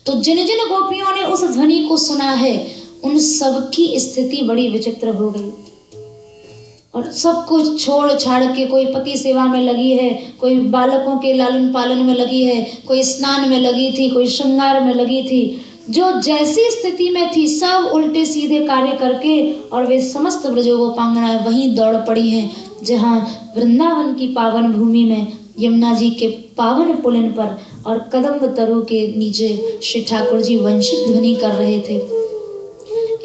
तो जिन जिन गोपियों ने उस ध्वनि को सुना है उन सब की स्थिति बड़ी विचित्र हो गई, और सब कुछ छोड़ छाड़ के कोई पति सेवा में लगी है, कोई बालकों के लालन पालन में लगी है, कोई स्नान में लगी थी, कोई श्रृंगार में लगी थी, जो जैसी स्थिति में थी सब उल्टे सीधे कार्य करके और वे समस्त ब्रजगोपांगनाएं वहीं दौड़ पड़ी हैं जहां वृंदावन की पावन भूमि में यमुना जी के पावन पुलिन पर और कदम्ब तरु के नीचे श्री ठाकुर जी वंशित ध्वनि कर रहे थे।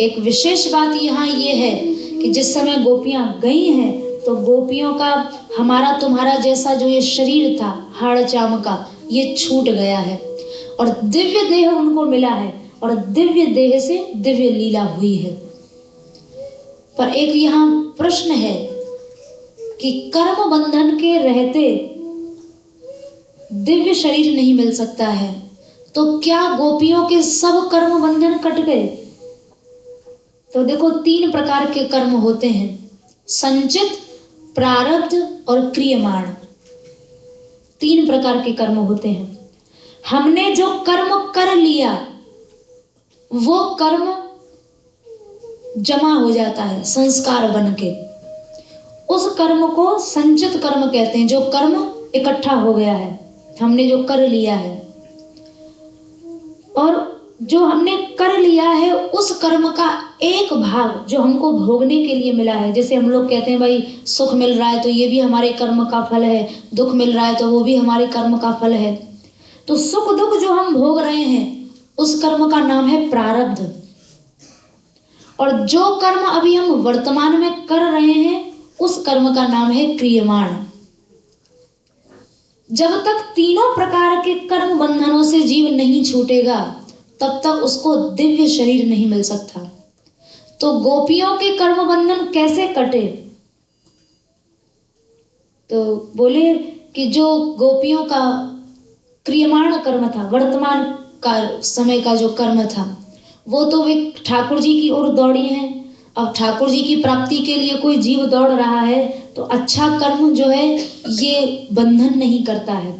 एक विशेष बात यहाँ ये है कि जिस समय गोपियां गई हैं तो गोपियों का हमारा तुम्हारा जैसा जो ये शरीर था हाड़ चाम का, ये छूट गया है और दिव्य देह उनको मिला है और दिव्य देह से दिव्य लीला हुई है। पर एक यहाँ प्रश्न है कि कर्म बंधन के रहते दिव्य शरीर नहीं मिल सकता है, तो क्या गोपियों के सब कर्म बंधन कट गए? तो देखो 3 प्रकार के कर्म होते हैं, संचित, प्रारब्ध और क्रियमाण। 3 प्रकार के कर्म होते हैं। हमने जो कर्म कर लिया वो कर्म जमा हो जाता है संस्कार बन के, उस कर्म को संचित कर्म कहते हैं। जो कर्म इकट्ठा हो गया है, हमने जो कर लिया है, और जो हमने कर लिया है उस कर्म का एक भाग जो हमको भोगने के लिए मिला है। जैसे हम लोग कहते हैं भाई सुख मिल रहा है तो ये भी हमारे कर्म का फल है, दुख मिल रहा है तो वो भी हमारे कर्म का फल है। तो सुख दुख जो हम भोग रहे हैं उस कर्म का नाम है प्रारब्ध, और जो कर्म अभी हम वर्तमान में कर रहे हैं उस कर्म का नाम है क्रियमाण। जब तक तीनों प्रकार के कर्म बंधनों से जीव नहीं छूटेगा तब तक उसको दिव्य शरीर नहीं मिल सकता। तो गोपियों के कर्म बंधन कैसे कटे? तो बोले कि जो गोपियों का क्रियमाण कर्म था, वर्तमान का समय का जो कर्म था, वो तो वे ठाकुर जी की ओर दौड़ी हैं। अब ठाकुर जी की प्राप्ति के लिए कोई जीव दौड़ रहा है तो अच्छा कर्म जो है ये बंधन नहीं करता है।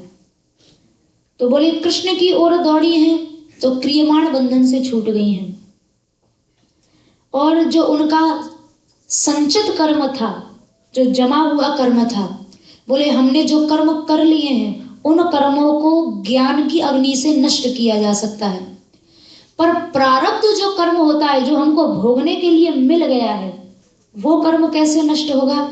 तो बोले कृष्ण की ओर दौड़ी हैं तो क्रियमाण बंधन से छूट गई हैं। और जो उनका संचित कर्म था, जो जमा हुआ कर्म था, बोले हमने जो कर्म कर लिए हैं उन कर्मों को ज्ञान की अग्नि से नष्ट किया जा सकता है। पर प्रारब्ध जो कर्म होता है, जो हमको भोगने के लिए मिल गया है, वो कर्म कैसे नष्ट होगा?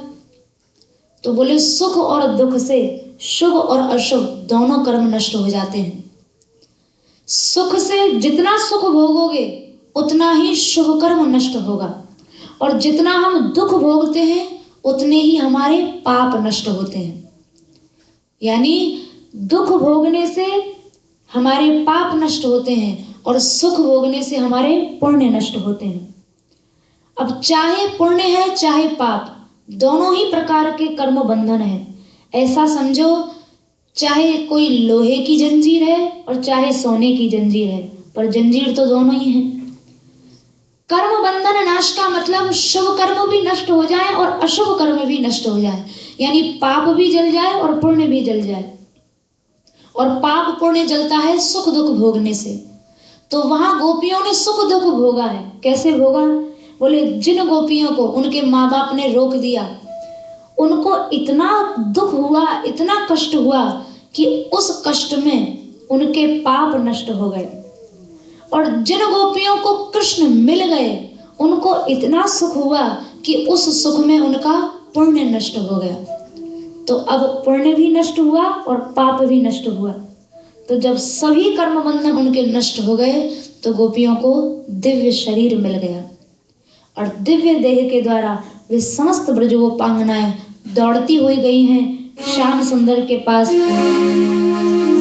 तो बोले सुख और दुख से शुभ और अशुभ दोनों कर्म नष्ट हो जाते हैं। सुख से जितना सुख भोगोगे उतना ही शुभ कर्म नष्ट होगा, और जितना हम दुख भोगते हैं उतने ही हमारे पाप नष्ट होते हैं। यानी दुख भोगने से हमारे पाप नष्ट होते हैं और सुख भोगने से हमारे पुण्य नष्ट होते हैं। अब चाहे पुण्य है चाहे पाप, दोनों ही प्रकार के कर्म बंधन है। ऐसा समझो चाहे कोई लोहे की जंजीर है और चाहे सोने की जंजीर है, पर जंजीर तो दोनों ही है। कर्म बंधन नाश का मतलब शुभ कर्म भी नष्ट हो जाए और अशुभ कर्म भी नष्ट हो जाए, यानी पाप भी जल जाए और पुण्य भी जल जाए। और पाप पुण्य जलता है सुख दुख भोगने से। तो वहां गोपियों ने सुख दुख भोगा है। कैसे भोगा? बोले जिन गोपियों को उनके माँ बाप ने रोक दिया, उनको इतना दुख हुआ, इतना कष्ट हुआ कि उस कष्ट में उनके पाप नष्ट हो गए। और जिन गोपियों को कृष्ण मिल गए उनको इतना सुख हुआ कि उस सुख में उनका पुण्य नष्ट हो गया। तो अब पुण्य भी नष्ट हुआ और पाप भी नष्ट हुआ। तो जब सभी कर्म बंधन उनके नष्ट हो गए तो गोपियों को दिव्य शरीर मिल गया, और दिव्य देह के द्वारा वे समस्त ब्रजगोपांगनाएं दौड़ती हुई गई हैं श्याम सुंदर के पास,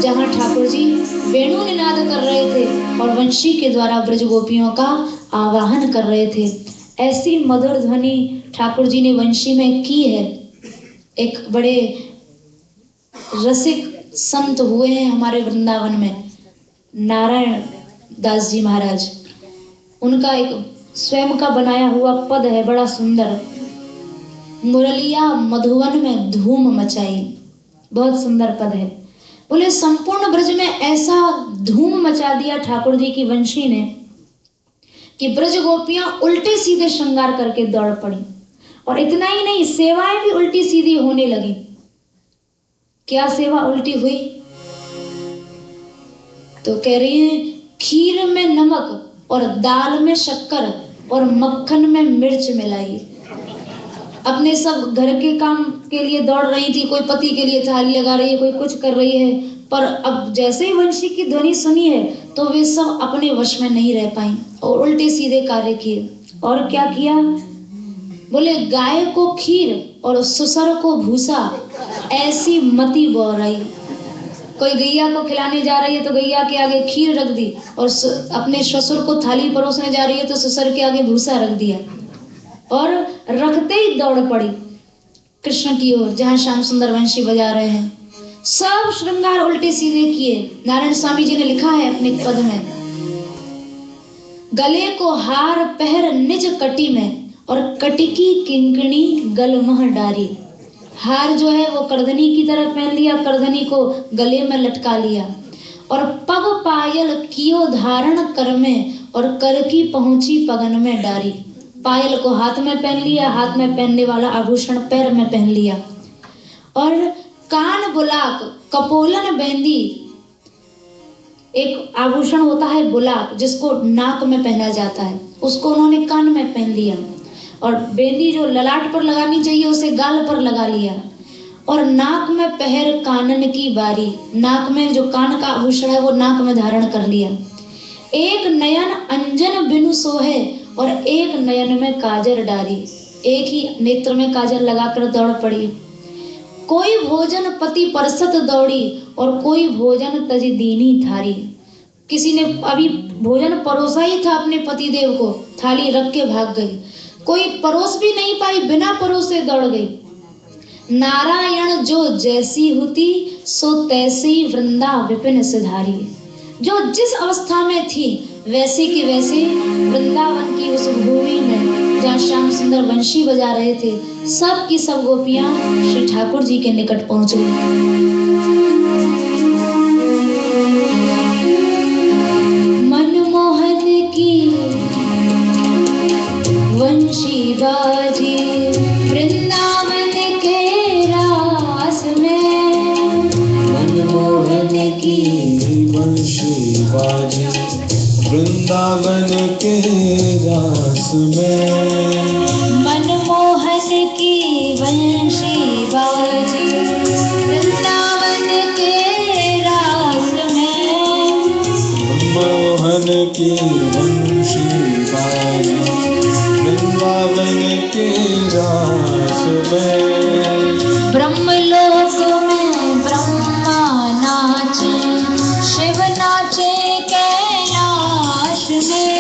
जहां ठाकुर जी वेणु निनाद कर रहे थे और वंशी के द्वारा ब्रजगोपियों का आवाहन कर रहे थे। ऐसी मधुर ध्वनि ठाकुर जी ने वंशी में की है। एक बड़े रसिक संत हुए हैं हमारे वृंदावन में, नारायण दास जी महाराज। उनका एक स्वयं का बनाया हुआ पद है, बड़ा सुंदर, मुरलिया मधुवन में धूम मचाई। बहुत सुंदर पद है। बोले संपूर्ण ब्रज में ऐसा धूम मचा दिया ठाकुर जी की वंशी ने कि ब्रज गोपियां उल्टे सीधे श्रृंगार करके दौड़ पड़ी। और इतना ही नहीं, सेवाएं भी उल्टी सीधी होने लगी। क्या सेवा उल्टी हुई? तो कह रही हैं खीर में नमक और दाल में शक्कर और मक्खन में मिर्च मिलाई। अपने सब घर के काम के लिए दौड़ रही थी, कोई पति के लिए थाली लगा रही है, कोई कुछ कर रही है, पर अब जैसे ही वंशी की ध्वनि सुनी है तो वे सब अपने वश में नहीं रह पाई और उल्टे सीधे कार्य किए। और क्या किया? बोले गाय को खीर और सुसर को भूसा, ऐसी मति बौराई। कोई गैया को खिलाने जा रही है तो गैया के आगे खीर रख दी, और अपने ससुर को थाली परोसने जा रही है तो ससुर के आगे भूसा रख दिया, और रखते ही दौड़ पड़ी कृष्ण की ओर जहां श्याम सुंदर वंशी बजा रहे हैं। सब श्रृंगार उल्टे सीधे किए। नारायण स्वामी जी ने लिखा है अपने पद में, गले को हार पहर निज कटी में और कटिकी किंकणी गलमह डारी। हार जो है वो करधनी की तरह पहन लिया, करधनी को गले में लटका लिया, और पग पायल कियो धारण कर में और कर की पहुंची पगन में डारी। पायल को हाथ में पहन लिया, हाथ में पहनने वाला आभूषण पैर में पहन लिया, और कान बुलाक कपोलन बेंदी, एक आभूषण होता है बुलाक जिसको नाक में पहना जाता है, उसको उन्होंने कान में पहन लिया, और बेंदी जो ललाट पर लगानी चाहिए उसे गाल पर लगा लिया, और नाक में पहर कानन की बारी, नाक में जो कान का आभूषण है वो नाक में धारण कर लिया। एक नयन अंजन बिनु सोहे और एक नयन में काजर डारी, एक ही नेत्र में काजल लगाकर दौड़ पड़ी। कोई भोजन पति परसत दौड़ी और कोई भोजन तजी दीनी थारी। किसी ने अभी भोजन परोसा ही था अपने पति देव को, थाली रख के भाग गई। कोई परोस भी नहीं पाई, बिना परोसे दौड़ गई। नारायण जो जैसी हुती सो तैसी वृंदा विपिन सिधारी। जो जिस अवस्था में थी वैसे की वैसे वृंदावन की उस भूमि में जहाँ श्याम सुंदर वंशी बजा रहे थे, सब की सब गोपियां श्री ठाकुर जी के निकट पहुंच गई। मनमोहन की वंशी बाजी वृंदावन के रास में, मनमोहन की वंशी बाजी वृंदावन के रास में। मनमोहन की वंशी बाजी वृंदावन के रास में, मनमोहन की वंशी बाजी वृंदावन के रास में। ब्रह्मलोक में ब्रह्मा नाचे, शिव नाचे कैलाश में।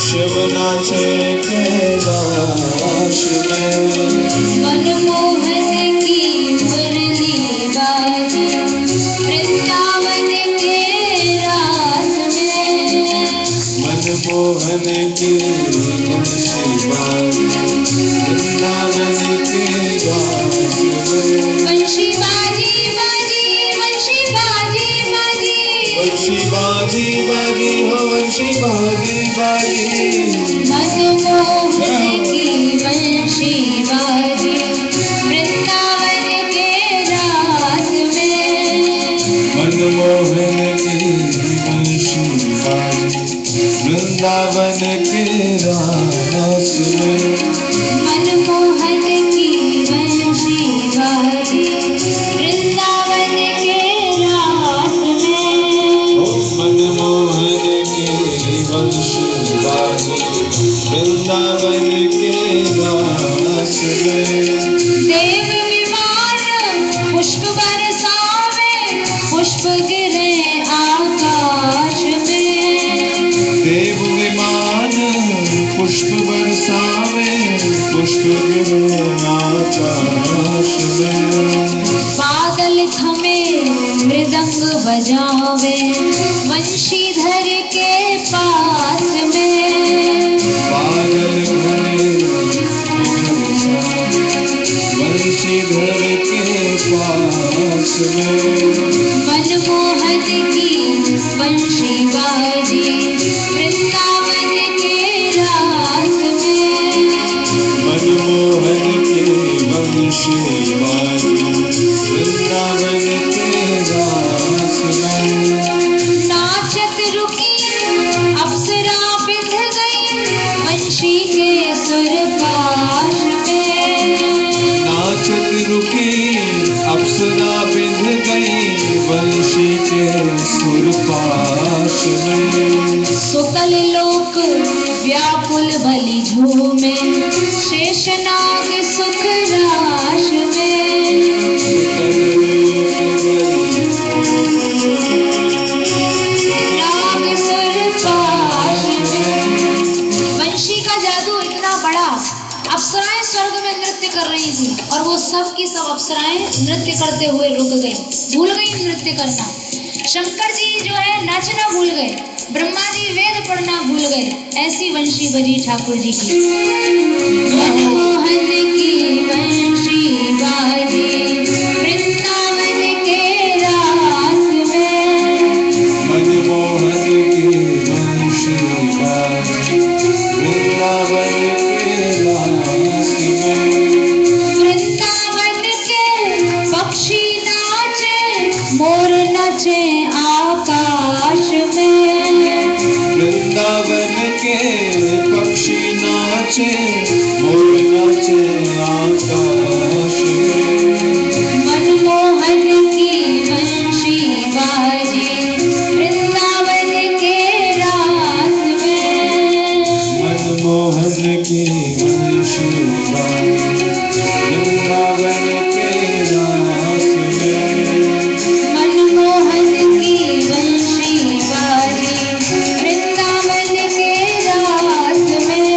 शिव नाचे कैलाश में। मनमोहन की मुरली बाजे वृंदावन के रास में। मनमोहन की वंशी बाजी वृंदावन के रास में। वंशी बाजी बाजी, वंशी बाजी बाजी, वंशी बाजी बाजी हो वंशी बाजी बाजी। मनमोहन की वंशी बाजी वृंदावन के रास में। मनमोहन की वंशी बाजी वृंदावन के रास में। मनमोहन की वंशी बाजी वृंदावन के रास में। मनमोहन की वंशी बाजी वृंदावन के रास में। देव विमान पुष्प बरसावे, पुष्प गिरे आकाश में। देव विमान पुष्प बरसावे, पुष्प गिरे आकाश में। बादल थमे मृदंग बजावे, वंशीधर के पास में। बादल घरे वंशीधर के पास में। मनमोहन की वंशी बाजी वृंदावन के रास में। मनमोहन की वंशी बाजी वृंदावन पास में। सुतल लोक व्याकुल बलि झूमे, शेषनाग सुख राश में। नाग सुर पाश में। वंशी का जादू इतना बड़ा, अप्सराएं स्वर्ग में नृत्य कर रही थी और वो सब की सब अप्सराएं नृत्य करते हुए रुक गई, भूल गई नृत्य करना। शंकर जी जो है नाचना भूल गए, ब्रह्मा जी वेद पढ़ना भूल गए। ऐसी वंशी बजी ठाकुर जी की। मनमोहन की वंशी बाजी वृंदावन के रास में। मनमोहन की वंशी बाजी वृंदावन के रास में। वृंदावन के पक्षी नाचे, मोर नाचे आकाश में। वृंदावन के पक्षी नाचे, मोर नाचे आकाश में। मनमोहन की वंशी बाजी वृंदावन के रास में। मनमोहन की वंशी बाजी वृंदावन के रास में। मनमोहन की वंशी बाजी वृंदावन के रास में।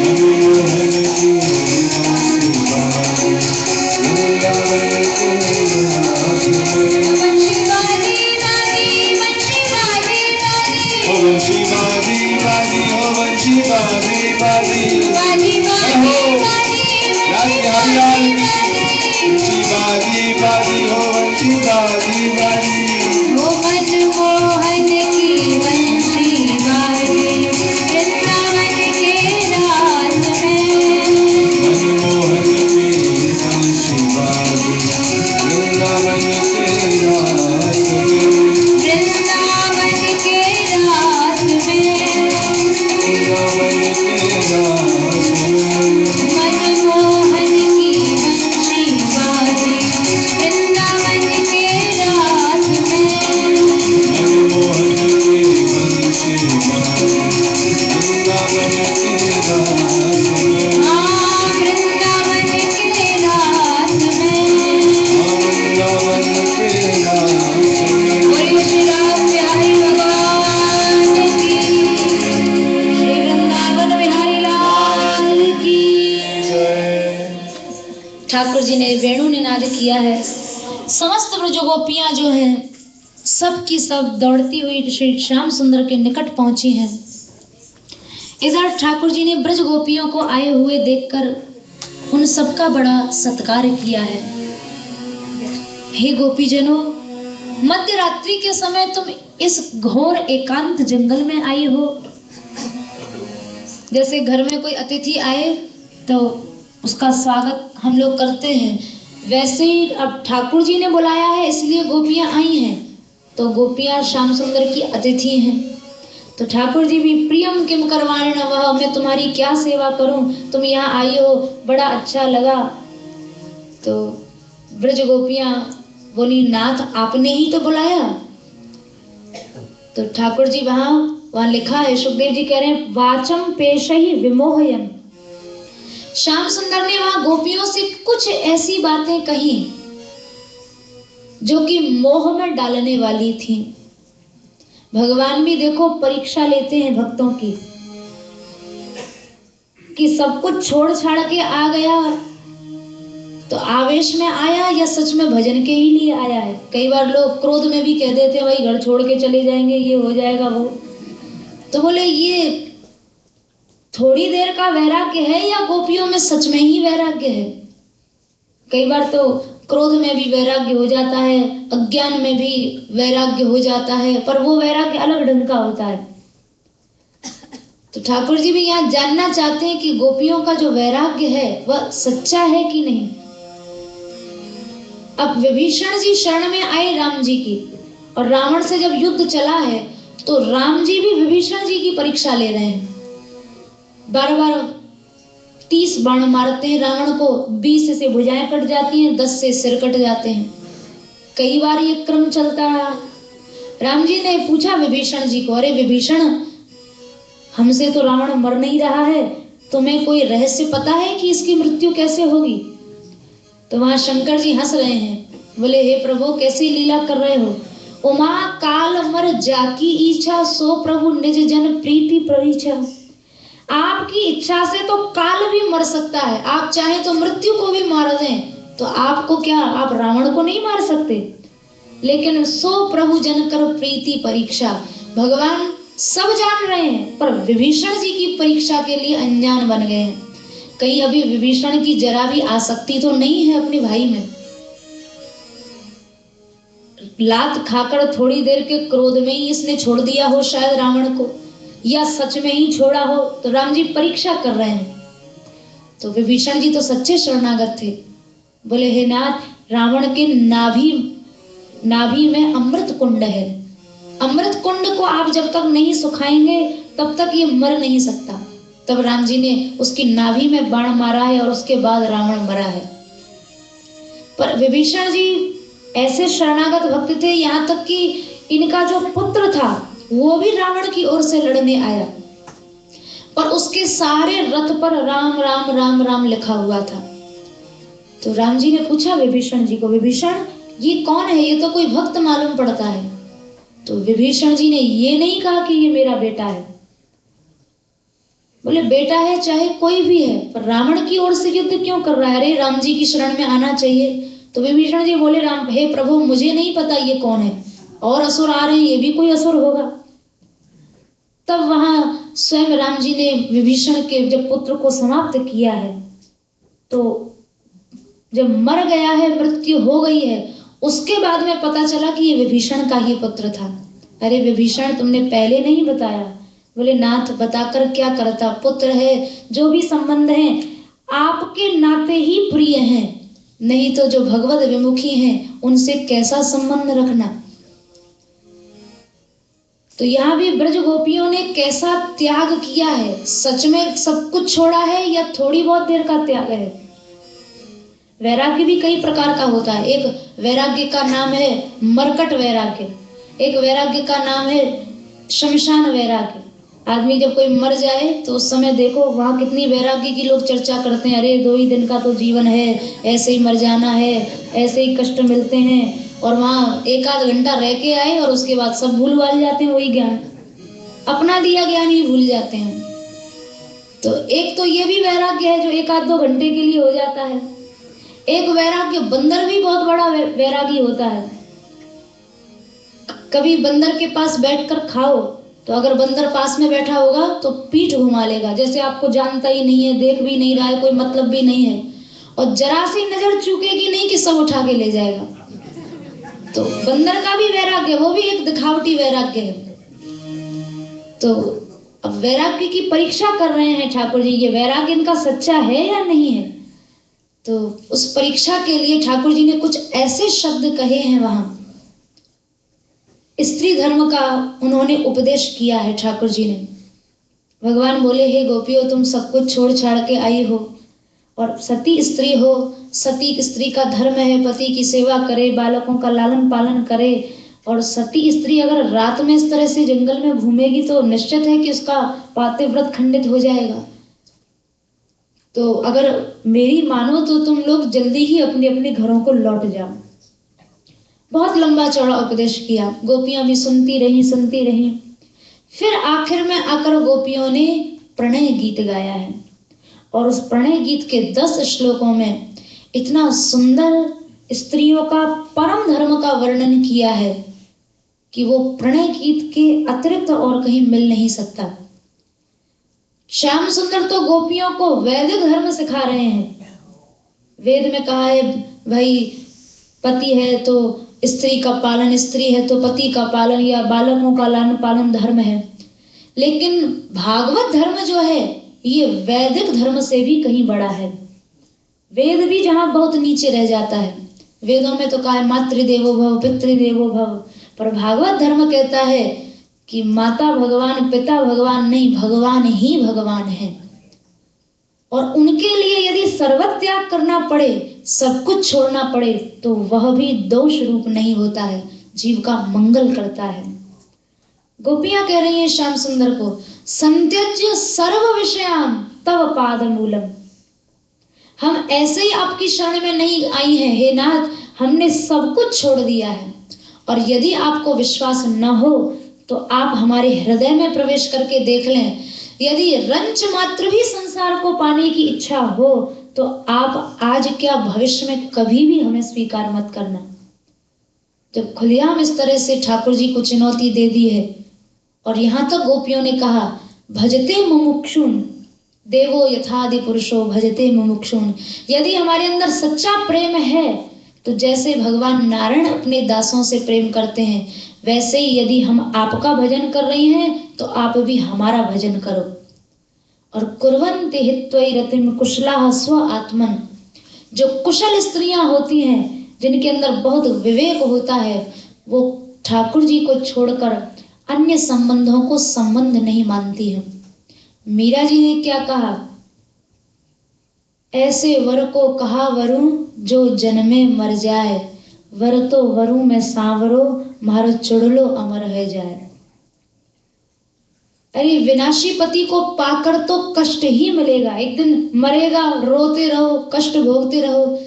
मनमोहन की वंशी बाजी वृंदावन के रास में। वंशी बाजी बाजी, वंशी बाजी बाजी, ओ वंशी बाजी बाजी, ओ वंशी बाजी बाजी। बाजी बाजी बाजी, राज हरियाल की वंशी बाजी बाजी, ओ वंशी बाजी बाजी। ओ मनमोहन की वंशी बाजी वृंदावन के रास में। मनमोहन की वंशी बाजी वृंदावन के रास में। वृंदावन के रास में। वृंदावन के रास में। मनमोहन की वंशी बाजी वृंदावन के रास में। मनमोहन की वंशी बाजी वृंदावन के रास में। हाँ वृंदावन के रास में। वृंदावन के रास में। बोलिए श्री राम बिहारी भगवान की, श्री वृंदावन बिहारी लाल की। ठाकुर जी ने वेणु निनाद किया है। समस्त ब्रज गोपियां जो हैं सब की सब दौड़ती हुई श्री श्याम सुंदर के निकट पहुंची हैं। इधर ठाकुर जी ने ब्रज गोपियों को आए हुए देखकर उन सबका बड़ा सत्कार किया है। हे गोपीजनों, मध्य रात्रि के समय तुम इस घोर एकांत जंगल में आई हो। जैसे घर में कोई अतिथि आए तो उसका स्वागत हम लोग करते हैं, वैसे ही अब ठाकुर जी ने बुलाया है इसलिए गोपियां आई हैं, तो गोपियां श्याम सुंदर की अतिथि हैं। तो ठाकुर जी भी प्रियम किम करवाणे नमः, मैं तुम्हारी क्या सेवा करूं, तुम यहाँ आई हो, बड़ा अच्छा लगा। तो ब्रज गोपियां बोली, नाथ आपने ही तो बुलाया। तो ठाकुर जी वहां लिखा है, सुखदेव जी कह रहे हैं, वाचम पेशहि विमोहयन्। श्याम सुंदर ने वहां गोपियों से कुछ ऐसी बातें कही जो कि मोह में डालने वाली थी। भगवान भी देखो परीक्षा लेते हैं भक्तों की, कि सब कुछ छोड़ छाड़ के आ गया तो आवेश में आया या सच में भजन के ही लिए आया है। कई बार लोग क्रोध में भी कह देते हैं, भाई घर छोड़ के चले जाएंगे, ये हो जाएगा वो। तो बोले ये थोड़ी देर का वैराग्य है या गोपियों में सच में ही वैराग्य है। कई बार तो क्रोध में भी वैराग्य हो जाता है, अज्ञान में भी वैराग्य हो जाता है, पर वो वैराग्य अलग ढंग का होता है। तो ठाकुर जी भी यहाँ जानना चाहते हैं कि गोपियों का जो वैराग्य है वह सच्चा है कि नहीं। अब विभीषण जी शरण में आए राम जी की, और रावण से जब युद्ध चला है तो राम जी भी विभीषण जी की परीक्षा ले रहे हैं। बार बार 30 बाण मारते हैं रावण को, 20 से भुजाएं कट जाती हैं, 10 से सिर कट जाते हैं। कई बार ये क्रम चलता रहा। राम जी ने पूछा विभीषण जी को, अरे विभीषण, हमसे तो रावण मर नहीं रहा है, तुम्हें कोई रहस्य पता है कि इसकी मृत्यु कैसे होगी? तो वहां शंकर जी हंस रहे हैं, बोले हे प्रभु कैसी लीला कर रहे हो? उमा काल मर जाकी इच्छा, सो प्रभु निज जन प्रीति परीक्षा। आपकी इच्छा से तो काल भी मर सकता है, आप चाहे तो मृत्यु को भी मार दें, तो आपको क्या, आप रावण को नहीं मार सकते? लेकिन सो प्रभु जन कर प्रीति परीक्षा, भगवान सब जान रहे हैं पर विभीषण जी की परीक्षा के लिए अनजान बन गए हैं। कहीं अभी विभीषण की जरा भी आसक्ति तो नहीं है अपने भाई में? लात खाकर थोड़ी देर के क्रोध में ही इसने छोड़ दिया हो शायद रावण को, या सच में ही छोड़ा हो? तो राम जी परीक्षा कर रहे हैं। तो विभीषण जी तो सच्चे शरणागत थे, बोले हे नाथ, रावण के नाभि में अमृत कुंड है, अमृत कुंड को आप जब तक नहीं सुखाएंगे तब तक ये मर नहीं सकता। तब राम जी ने उसकी नाभि में बाण मारा है और उसके बाद रावण मरा है। पर विभीषण जी ऐसे शरणागत भक्त थे, यहाँ तक कि इनका जो पुत्र था वो भी रावण की ओर से लड़ने आया, पर उसके सारे रथ पर राम राम राम राम लिखा हुआ था। तो राम जी ने पूछा विभीषण जी को, विभीषण ये कौन है? ये तो कोई भक्त मालूम पड़ता है। तो विभीषण जी ने ये नहीं कहा कि ये मेरा बेटा है। बोले बेटा है चाहे कोई भी है, पर रावण की ओर से युद्ध क्यों कर रहा है? अरे राम जी की शरण में आना चाहिए। तो विभीषण जी बोले, राम हे प्रभु, मुझे नहीं पता ये कौन है, और असुर आ रहे हैं, ये भी कोई असुर होगा। तब वहां स्वयं राम जी ने विभीषण के जब पुत्र को समाप्त किया है, तो जब मर गया है, मृत्यु हो गई है, उसके बाद में पता चला कि ये विभीषण का ही पुत्र था। अरे विभीषण, तुमने पहले नहीं बताया। बोले नाथ, बताकर क्या करता, पुत्र है, जो भी संबंध है आपके नाते ही प्रिय हैं, नहीं तो जो भगवत विमुखी हैं उनसे कैसा संबंध रखना। तो यहाँ भी ब्रज गोपियों ने कैसा त्याग किया है, सच में सब कुछ छोड़ा है या थोड़ी बहुत देर का त्याग है? वैराग्य भी कई प्रकार का होता है। एक वैराग्य का नाम है मरकट वैराग्य, एक वैराग्य का नाम है शमशान वैराग्य। आदमी जब कोई मर जाए तो उस समय देखो वहां कितनी वैराग्य की लोग चर्चा करते हैं, अरे 2 ही दिन का तो जीवन है, ऐसे ही मर जाना है, ऐसे ही कष्ट मिलते हैं, और वहां 1-8 घंटा रह के आए और उसके बाद सब भूल भाल जाते हैं, वही ज्ञान, अपना दिया ज्ञान ही भूल जाते हैं। तो एक तो ये भी वैराग्य है जो 1-2 घंटे के लिए हो जाता है। एक वैराग्य बंदर भी बहुत बड़ा वैरागी होता है। कभी बंदर के पास बैठकर खाओ तो अगर बंदर पास में बैठा होगा तो पीठ घुमा लेगा, जैसे आपको जानता ही नहीं है, देख भी नहीं रहा है, कोई मतलब भी नहीं है, और जरा सी नजर चूकेगी नहीं कि सब उठा के ले जाएगा। तो बंदर का भी वैराग्य, वो भी एक दिखावटी वैराग्य है। तो अब वैराग्य की परीक्षा कर रहे हैं ठाकुर जी, ये वैराग्य इनका सच्चा है या नहीं है? तो उस परीक्षा के लिए ठाकुर जी ने कुछ ऐसे शब्द कहे हैं, वहां स्त्री धर्म का उन्होंने उपदेश किया है ठाकुर जी ने। भगवान बोले, हे गोपियों, तुम सब कुछ छोड़ छाड़ के आई हो और सती स्त्री हो। सती स्त्री का धर्म है पति की सेवा करे, बालकों का लालन पालन करे, और सती स्त्री अगर रात में इस तरह से जंगल में घूमेगी तो निश्चित है कि उसका पातिव्रत खंडित हो जाएगा। तो अगर मेरी मानो तो तुम लोग जल्दी ही अपने अपने घरों को लौट जाओ। बहुत लंबा चौड़ा उपदेश किया, गोपियां भी सुनती रही। फिर आखिर में आकर गोपियों ने प्रणय गीत गाया है, और उस प्रणय गीत के 10 श्लोकों में इतना सुंदर स्त्रियों का परम धर्म का वर्णन किया है कि वो प्रणय गीत के अतिरिक्त और कहीं मिल नहीं सकता। श्याम सुंदर तो गोपियों को वैदिक धर्म सिखा रहे हैं। वेद में कहा है भाई, पति है तो स्त्री का पालन, स्त्री है तो पति का पालन, या बालकों का लालन पालन धर्म है। लेकिन भागवत धर्म जो है ये वैदिक धर्म से भी कहीं बड़ा है। वेद भी जहां बहुत नीचे रह जाता है, वेदों में तो कहा है मातृदेवो भव पितृदेवो भव, पर भागवत धर्म कहता है कि माता भगवान, पिता भगवान नहीं, भगवान ही भगवान है। और उनके लिए यदि सर्वत त्याग करना पड़े, सब कुछ छोड़ना पड़े, तो वह भी दोष रूप नहीं होता है, जीव का मंगल करता है। गोपियां कह रही हैं श्याम सुंदर को, संत्यज्य सर्व विषयान तव पाद मूलम। हम ऐसे ही आपकी शरण में नहीं आई हैं हे नाथ, हमने सब कुछ छोड़ दिया है। और यदि आपको विश्वास न हो तो आप हमारे हृदय में प्रवेश करके देख लें। यदि रंच मात्र भी संसार को पाने की इच्छा हो तो आप आज क्या भविष्य में कभी भी हमें स्वीकार मत करना। जब खुलेआम इस तरह से ठाकुर जी को चुनौती दे दी है, और यहां तक गोपियों ने कहा भजते मुमुक्षुन देवो यथादि पुरुषो भजते मुमुक्षुन। यदि हमारे अंदर सच्चा प्रेम है तो जैसे भगवान नारायण अपने दासों से प्रेम करते हैं, वैसे ही यदि हम आपका भजन कर रहे हैं तो आप भी हमारा भजन करो। और कुर्वन्ति हित्वै रतिम कुशलाः स्व आत्मन। जो कुशल स्त्रियां होती हैं, जिनके अंदर बहुत विवेक होता है, वो ठाकुर जी को छोड़कर अन्य संबंधों को संबंध नहीं मानती हैं। मीरा जी ने क्या कहा, ऐसे वर को कहा वरु जो जन्मे मर जाए, वर तो वरु में सांवरो मारो चुड़लो अमर है जाए। अरे विनाशी पति को पाकर तो कष्ट ही मिलेगा, एक दिन मरेगा, रोते रहो, कष्ट भोगते रहो।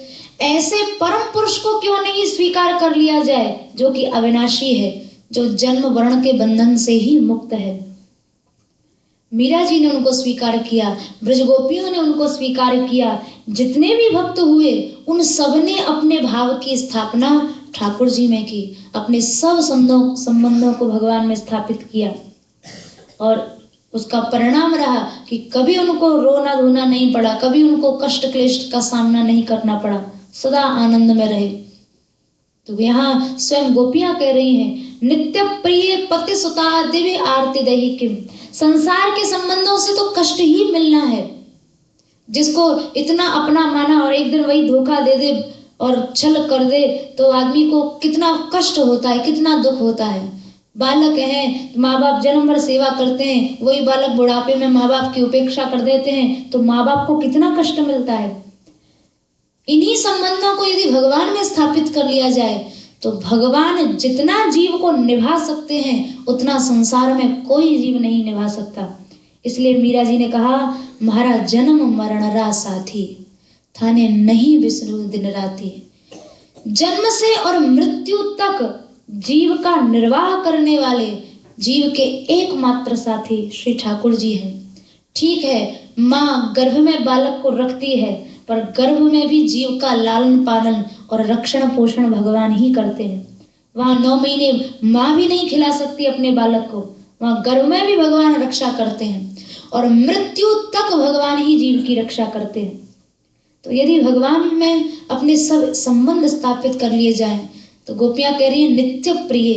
ऐसे परम पुरुष को क्यों नहीं स्वीकार कर लिया जाए जो कि अविनाशी है, जो जन्म वर्ण के बंधन से ही मुक्त है। मीरा जी ने उनको स्वीकार किया, ब्रजगोपियों ने उनको स्वीकार किया। जितने भी भक्त हुए उन सब ने अपने भाव की स्थापना ठाकुर जी में की, अपने सब संबंधों को भगवान में स्थापित किया। और उसका परिणाम रहा कि कभी उनको रोना धोना नहीं पड़ा, कभी उनको कष्ट क्लेश का सामना नहीं करना पड़ा, सदा आनंद में रहे। तो यहाँ स्वयं गोपियां कह रही हैं, नित्य प्रिय पति सुता दिव्य आरती दही किम। संसार के संबंधों से तो कष्ट ही मिलना है। जिसको इतना अपना माना और एक दिन वही धोखा दे दे और छल कर दे तो आदमी को कितना कष्ट होता है, कितना दुख होता है। बालक हैं, माँ बाप जन्म भर सेवा करते हैं, वही बालक बुढ़ापे में माँ बाप की उपेक्षा कर देते हैं तो माँ बाप को कितना कष्ट मिलता है। इन्हीं संबंधों को यदि भगवान में स्थापित कर लिया जाए तो भगवान जितना जीव को निभा सकते हैं उतना संसार में कोई जीव नहीं निभा सकता। इसलिए मीरा जी ने कहा, म्हारा जन्म मरण रा साथी, थाने नहीं बिसरू दिन राती। जन्म से और मृत्यु तक जीव का निर्वाह करने वाले जीव के एकमात्र साथी श्री ठाकुर जी हैं। ठीक है, माँ गर्भ में बालक को रखती है, पर गर्भ में भी जीव का लालन पालन और रक्षण पोषण भगवान ही करते हैं। वहां 9 महीने माँ भी नहीं खिला सकती अपने बालक को, वहां गर्भ में भी भगवान रक्षा करते हैं और मृत्यु तक भगवान ही जीव की रक्षा करते हैं। तो यदि भगवान में अपने सब संबंध स्थापित कर लिए जाएं तो गोपियां कह रही हैं नित्य प्रिय,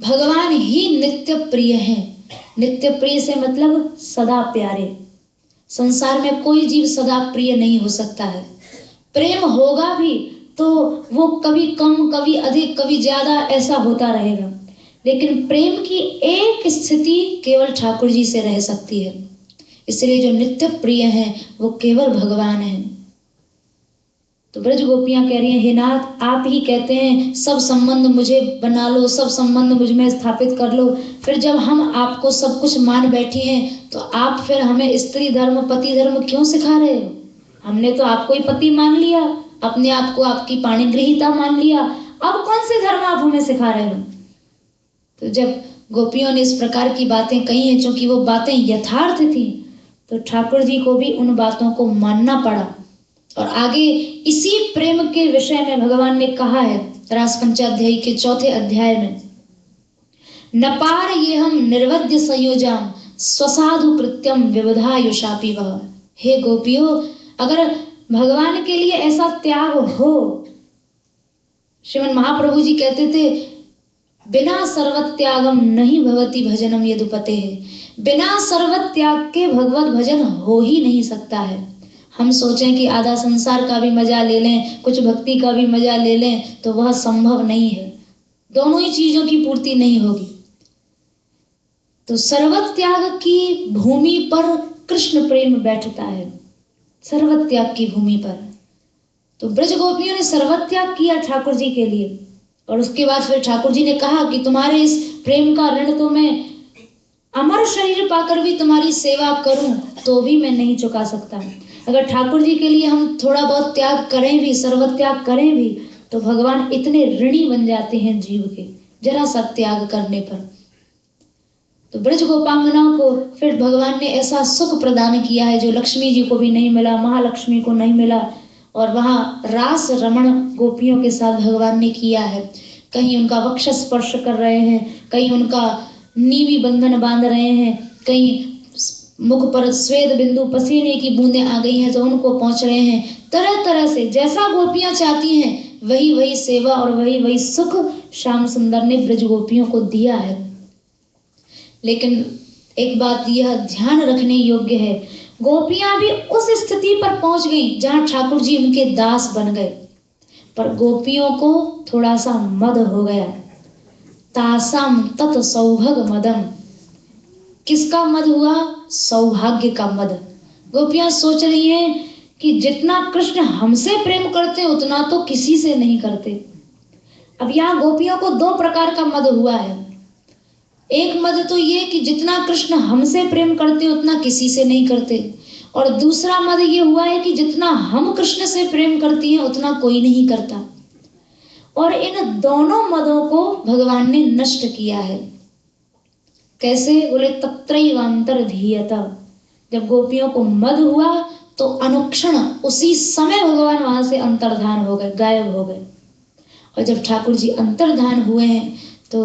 भगवान ही नित्य प्रिय हैं। नित्य प्रिय से मतलब सदा प्यारे। संसार में कोई जीव सदा प्रिय नहीं हो सकता है। प्रेम होगा भी तो वो कभी कम, कभी अधिक, कभी ज्यादा ऐसा होता रहेगा, लेकिन प्रेम की एक स्थिति केवल ठाकुर जी से रह सकती है। इसलिए जो नित्य प्रिय हैं वो केवल भगवान हैं। तो ब्रज गोपियां कह रही हैं, हे नाथ आप ही कहते हैं सब संबंध मुझे बना लो, सब संबंध मुझ में स्थापित कर लो। फिर जब हम आपको सब कुछ मान बैठी हैं तो आप फिर हमें स्त्री धर्म पति धर्म क्यों सिखा रहे हो? हमने तो आपको ही पति मान लिया, अपने आप को आपकी पाणिग्रहिता मान लिया, अब कौन से धर्म आप हमें सिखा रहे हो? तो जब गोपियों ने इस प्रकार की बातें कही हैं, चूंकि वो बातें यथार्थ थी, तो ठाकुर जी को भी उन बातों को मानना पड़ा। और आगे इसी प्रेम के विषय में भगवान ने कहा है रास पंचाध्यायी के 4थे अध्याय में, नपार ये हम निर्वध्य संयोजाम स्वसाधु कृत्यम विविधायुषापि वह। हे गोपियों, अगर भगवान के लिए ऐसा त्याग हो, श्रीमन महाप्रभु जी कहते थे बिना सर्वत्यागम नहीं भवति भजनम यदुपते है। बिना सर्वत्याग के भगवत भजन हो ही नहीं सकता है। हम सोचें कि आधा संसार का भी मजा ले लें, कुछ भक्ति का भी मजा ले लें, तो वह संभव नहीं है। दोनों ही चीजों की पूर्ति नहीं होगी। तो सर्वत्याग की भूमि पर कृष्ण प्रेम बैठता है, सर्वत्याग की भूमि पर। तो ब्रज गोपियों ने सर्वत्याग किया ठाकुर जी के लिए, और उसके बाद फिर ठाकुर जी ने कहा कि तुम्हारे इस प्रेम का ऋण तो मैं अमर शरीर पाकर भी तुम्हारी सेवा करूं तो भी मैं नहीं चुका सकता। अगर ठाकुर जी के लिए हम थोड़ा बहुत त्याग करें भी, सर्व त्याग करें भी, तो भगवान इतने ऋणी बन जाते हैं जीव के जरा सा त्याग करने पर। तो ब्रज गोपांगनाओं को फिर भगवान ने ऐसा सुख प्रदान किया है जो लक्ष्मी जी को भी नहीं मिला, महालक्ष्मी को नहीं मिला। और वहां रास रमण गोपियों के साथ भगवान ने किया है। कहीं उनका वक्ष स्पर्श कर रहे हैं, कहीं उनका नीवी बंधन बांध रहे हैं, कहीं मुख पर स्वेद बिंदु पसीने की बूंदें आ गई हैं तो उनको पहुंच रहे हैं। तरह तरह से जैसा गोपियां चाहती हैं वही वही सेवा और वही वही सुख श्याम सुंदर ने ब्रज गोपियों को दिया है। लेकिन एक बात यह ध्यान रखने योग्य है, गोपियां भी उस स्थिति पर पहुंच गई जहां ठाकुर जी उनके दास बन गए, पर गोपियों को थोड़ा सा मद हो गया। तासाम तत् सौभग मदम। किसका मद हुआ? सौभाग्य का मद। गोपियां सोच रही हैं कि जितना कृष्ण हमसे प्रेम करते उतना तो किसी से नहीं करते। अब यहाँ गोपियों को दो प्रकार का मद हुआ है। एक मद तो ये कि जितना कृष्ण हमसे प्रेम करते उतना किसी से नहीं करते, और दूसरा मद ये हुआ है कि जितना हम कृष्ण से प्रेम करती हैं उतना कोई नहीं करता। और इन दोनों मदों को भगवान ने नष्ट किया है। कैसे? बोले तत्रैवांतर्धीयता। जब गोपियों को मद हुआ तो अनुक्षण उसी समय भगवान वहां से अंतर्धान हो गए, गायब हो गए। और जब ठाकुर जी अंतर्धान हुए हैं तो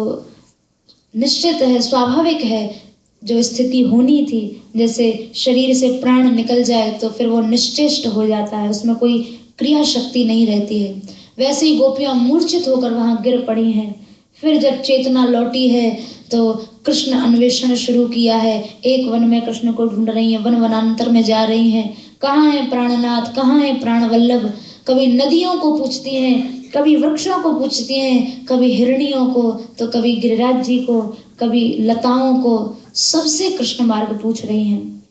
निश्चित है, स्वाभाविक है, जो स्थिति होनी थी, जैसे शरीर से प्राण निकल जाए तो फिर वो निश्चेष्ट हो जाता है, उसमें कोई क्रिया शक्ति नहीं रहती है, वैसे ही गोपियां मूर्छित होकर वहां गिर पड़ी हैं। फिर जब चेतना लौटी है तो कृष्ण अन्वेषण शुरू किया है। एक वन में कृष्ण को ढूंढ रही हैं, वन वनांतर में जा रही हैं, कहाँ है प्राणनाथ, कहाँ है प्राण वल्लभ। कभी नदियों को पूछती हैं, कभी वृक्षों को पूछती हैं, कभी हिरणियों को, तो कभी गिरिराज जी को, कभी लताओं को, सबसे कृष्ण मार्ग पूछ रही हैं।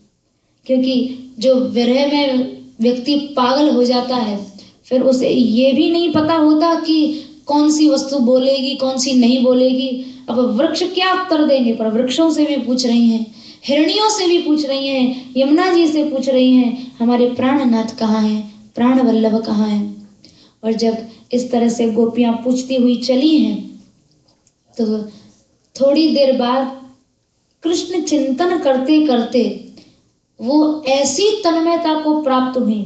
क्योंकि जो विरह में व्यक्ति पागल हो जाता है फिर उसे ये भी नहीं पता होता कि कौन सी वस्तु बोलेगी कौन सी नहीं बोलेगी। अब वृक्ष क्या उत्तर देंगे, पर वृक्षों से भी पूछ रही हैं, हिरणियों से भी पूछ रही हैं, यमुना जी से पूछ रही हैं, हमारे प्राणनाथ कहाँ हैं, प्राण वल्लभ कहाँ हैं। और जब इस तरह से गोपियां पूछती हुई चली हैं तो थोड़ी देर बाद कृष्ण चिंतन करते करते वो ऐसी तन्मयता को प्राप्त हुई,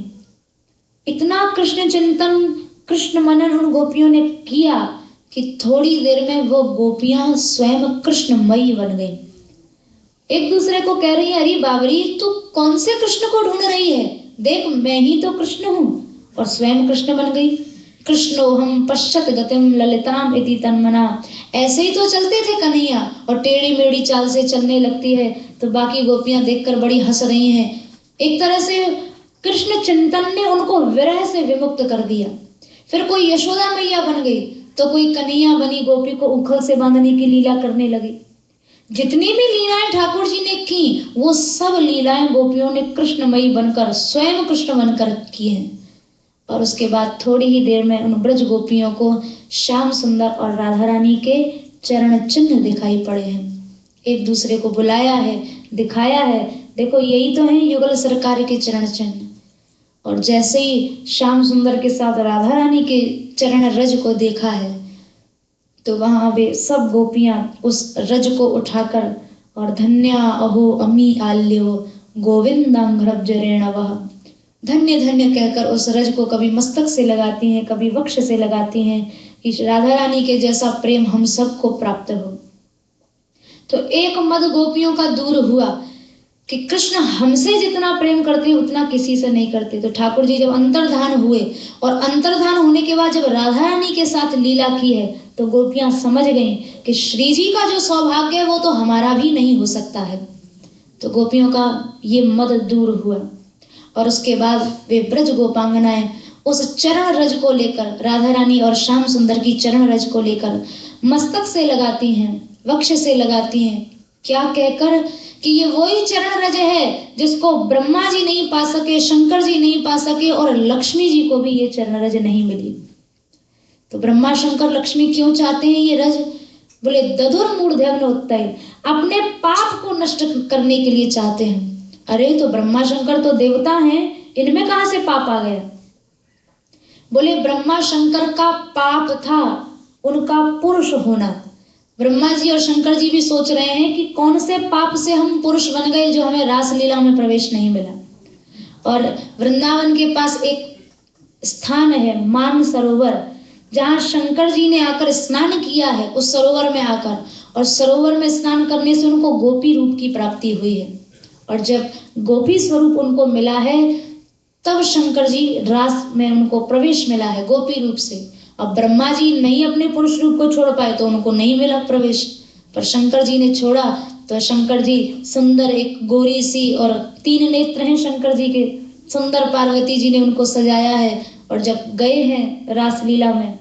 इतना कृष्ण चिंतन कृष्ण मनन उन गोपियों ने किया कि थोड़ी देर में वो गोपियां स्वयं कृष्णमयी बन गई। एक दूसरे को कह रही है, अरे बाबरी तू कौन से कृष्ण को ढूंढ रही है, देख मैं ही तो कृष्ण हूँ, और स्वयं कृष्ण बन गई। कृष्णो हम पश्चात गतिम ललिताम इति तन्मना। ऐसे ही तो चलते थे कन्हैया, और टेढ़ी मेढ़ी चाल से चलने लगती है तो बाकी गोपियां देखकर बड़ी हंस रही हैं। एक तरह से कृष्ण चिंतन ने उनको विरह से विमुक्त कर दिया। फिर कोई यशोदा मैया बन गई तो कोई कन्हैया बनी, गोपी को उखल से बांधने की लीला करने लगी। जितनी भी लीलाएं ठाकुर जी ने की वो सब लीलाएं गोपियों ने कृष्णमयी बनकर स्वयं कृष्ण बनकर की हैं। और उसके बाद थोड़ी ही देर में उन ब्रज गोपियों को श्याम सुंदर और राधा रानी के चरण चिन्ह दिखाई पड़े हैं। एक दूसरे को बुलाया है, दिखाया है, देखो यही तो है युगल सरकार के चरण चिन्ह। और जैसे ही श्याम सुंदर के साथ राधा रानी के चरण रज को देखा है तो वहां वे सब गोपियां उस रज को उठाकर और धन्या अहो अमी आल्यो गोविंदांघ्रब्जरेणवः, धन्य धन्य कहकर उस रज को कभी मस्तक से लगाती हैं, कभी वक्ष से लगाती हैं कि राधा रानी के जैसा प्रेम हम सबको प्राप्त हो। तो एक मद गोपियों का दूर हुआ कि कृष्ण हमसे जितना प्रेम करते हैं उतना किसी से नहीं करते। तो ठाकुर जी जब अंतर्धान हुए और अंतर्धान होने के बाद जब राधा रानी के साथ लीला की है तो गोपियां समझ गईं कि श्री जी का जो सौभाग्य है वो तो हमारा भी नहीं हो सकता है। तो गोपियों का ये मद दूर हुआ और उसके बाद वे ब्रज गोपांगनाएं उस चरण रज को लेकर, राधा रानी और श्याम सुंदर की चरण रज को लेकर मस्तक से लगाती हैं, वक्ष से लगाती हैं, क्या कहकर कि ये वही चरण रज है जिसको ब्रह्मा जी नहीं पा सके, शंकर जी नहीं पा सके और लक्ष्मी जी को भी ये चरण रज नहीं मिली। तो ब्रह्मा शंकर लक्ष्मी क्यों चाहते हैं ये रज? बोले दधुर मूर्धन्य उत्तय, अपने पाप को नष्ट करने के लिए चाहते हैं। अरे तो ब्रह्मा शंकर तो देवता हैं, इनमें कहां से पाप आ गया? बोले ब्रह्मा शंकर का पाप था उनका पुरुष होना। ब्रह्मा जी और शंकर जी भी सोच रहे हैं कि कौन से पाप से हम पुरुष बन गए जो हमें रासलीला में प्रवेश नहीं मिला। और वृंदावन के पास एक स्थान है मान सरोवर, जहाँ शंकर जी ने आकर स्नान किया है उस सरोवर में आकर, और सरोवर में स्नान करने से उनको गोपी रूप की प्राप्ति हुई है। और जब गोपी स्वरूप उनको मिला है तब शंकर जी रास में उनको प्रवेश मिला है गोपी रूप से। अब ब्रह्मा जी नहीं अपने पुरुष रूप को छोड़ पाए तो उनको नहीं मिला प्रवेश, पर शंकर जी ने छोड़ा तो शंकर जी सुंदर एक गोरी सी, और 3 नेत्र हैं शंकर जी के, सुंदर पार्वती जी ने उनको सजाया है। और जब गए हैं रासलीला में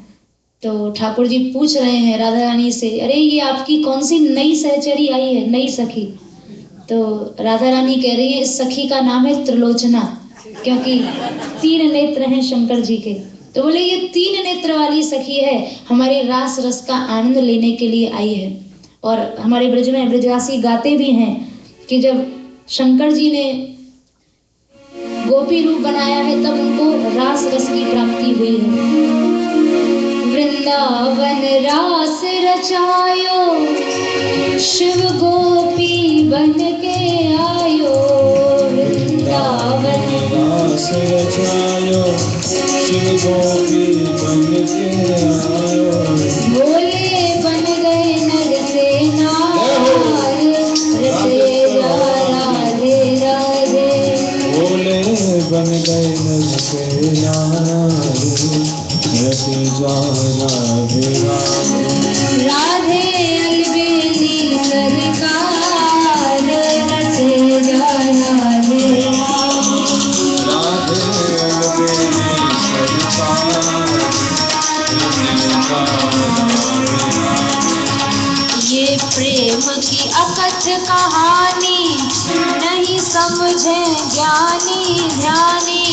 तो ठाकुर जी पूछ रहे हैं राधा रानी से, अरे ये आपकी कौन सी नई सहचरी आई है, नई सखी? तो राधा रानी कह रही है इस सखी का नाम है त्रिलोचना, क्योंकि 3 नेत्र हैं शंकर जी के। तो बोले ये 3 नेत्र वाली सखी है, हमारे रास रस का आनंद लेने के लिए आई है। और हमारे ब्रज में ब्रजवासी गाते भी हैं कि जब शंकर जी ने गोपी रूप बनाया है तब उनको रास रस की प्राप्ति हुई है। वृंदावन रास रचायो, शिव गोपी बन के आयो। वृंदावन रास रचायो, शिव गोपी बन के आयो। भोले बन गए नर से नार, रचे राधे राधे। भोले बन गए नर से नार, रचे राधे राधे। राधे अलबेली सरकार, रचे राधे राधे। ये प्रेम की अकथ कहानी नहीं समझे ज्ञानी ध्यानी।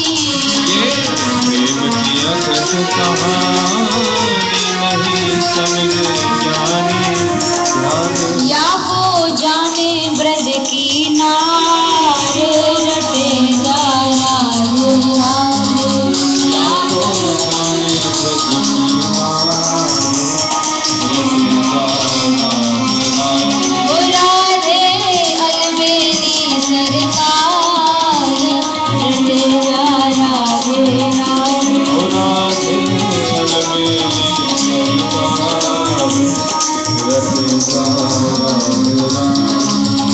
प्रेम की अकथ कहानी नहीं समझे ज्ञानी ध्यानी। या वो जाने ब्रज की नार, रटे राधे राधे। या तो जाने ब्रज की नार, ओ राधे अलबेली सरकार, रटे राधे राधे। ओ राधे अलबेली सरकार, रचे राधे राधे।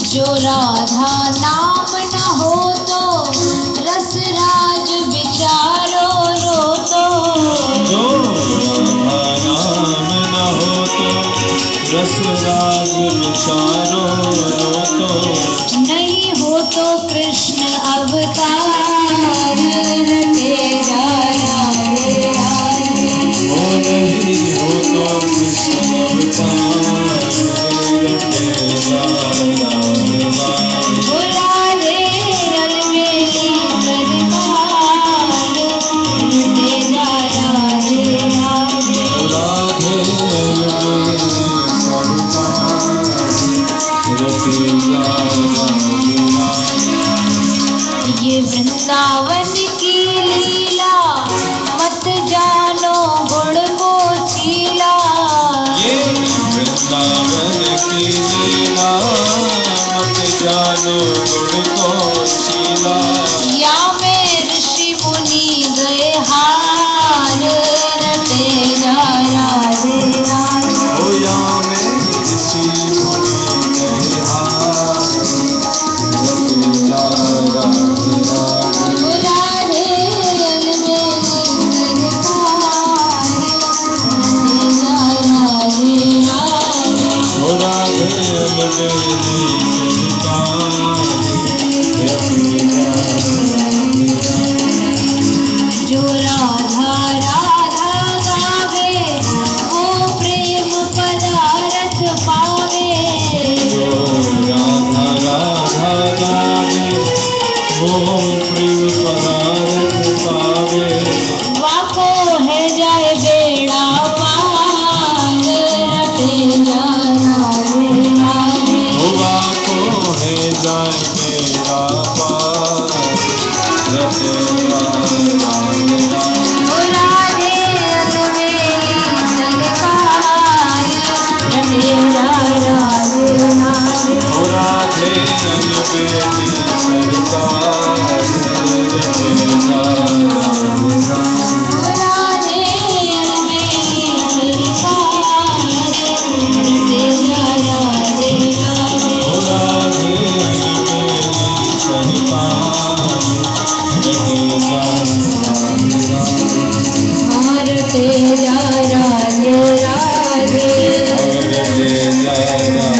जो राधा नाम न हो तो रस राज विचारो रो तो। जो राधा नाम न हो तो रस राग विचारो रो तो। नहीं हो तो कृष्ण अवतार, रटे राधे राधे। ओ नहीं हो तो कृष्ण अवतार, रचे राधे राधे। ओ राधे अलबेली सरकार, रटे राधे राधे। ओ राधे अलबेली सरकार, रचे राधे राधे। ये वृंदावन की लीला मत जानो गुण को चीला। ये वृंदावन की लीला मत जानो गुण को चीला। या में ऋषि मुनि गए हार, रटे राधे राधे। ओ या में ऋषि मुनि गए हार, रचे राधे राधे। ओ राधे अलबेली सरकार, रटे राधे राधे। ओ राधे अलबेली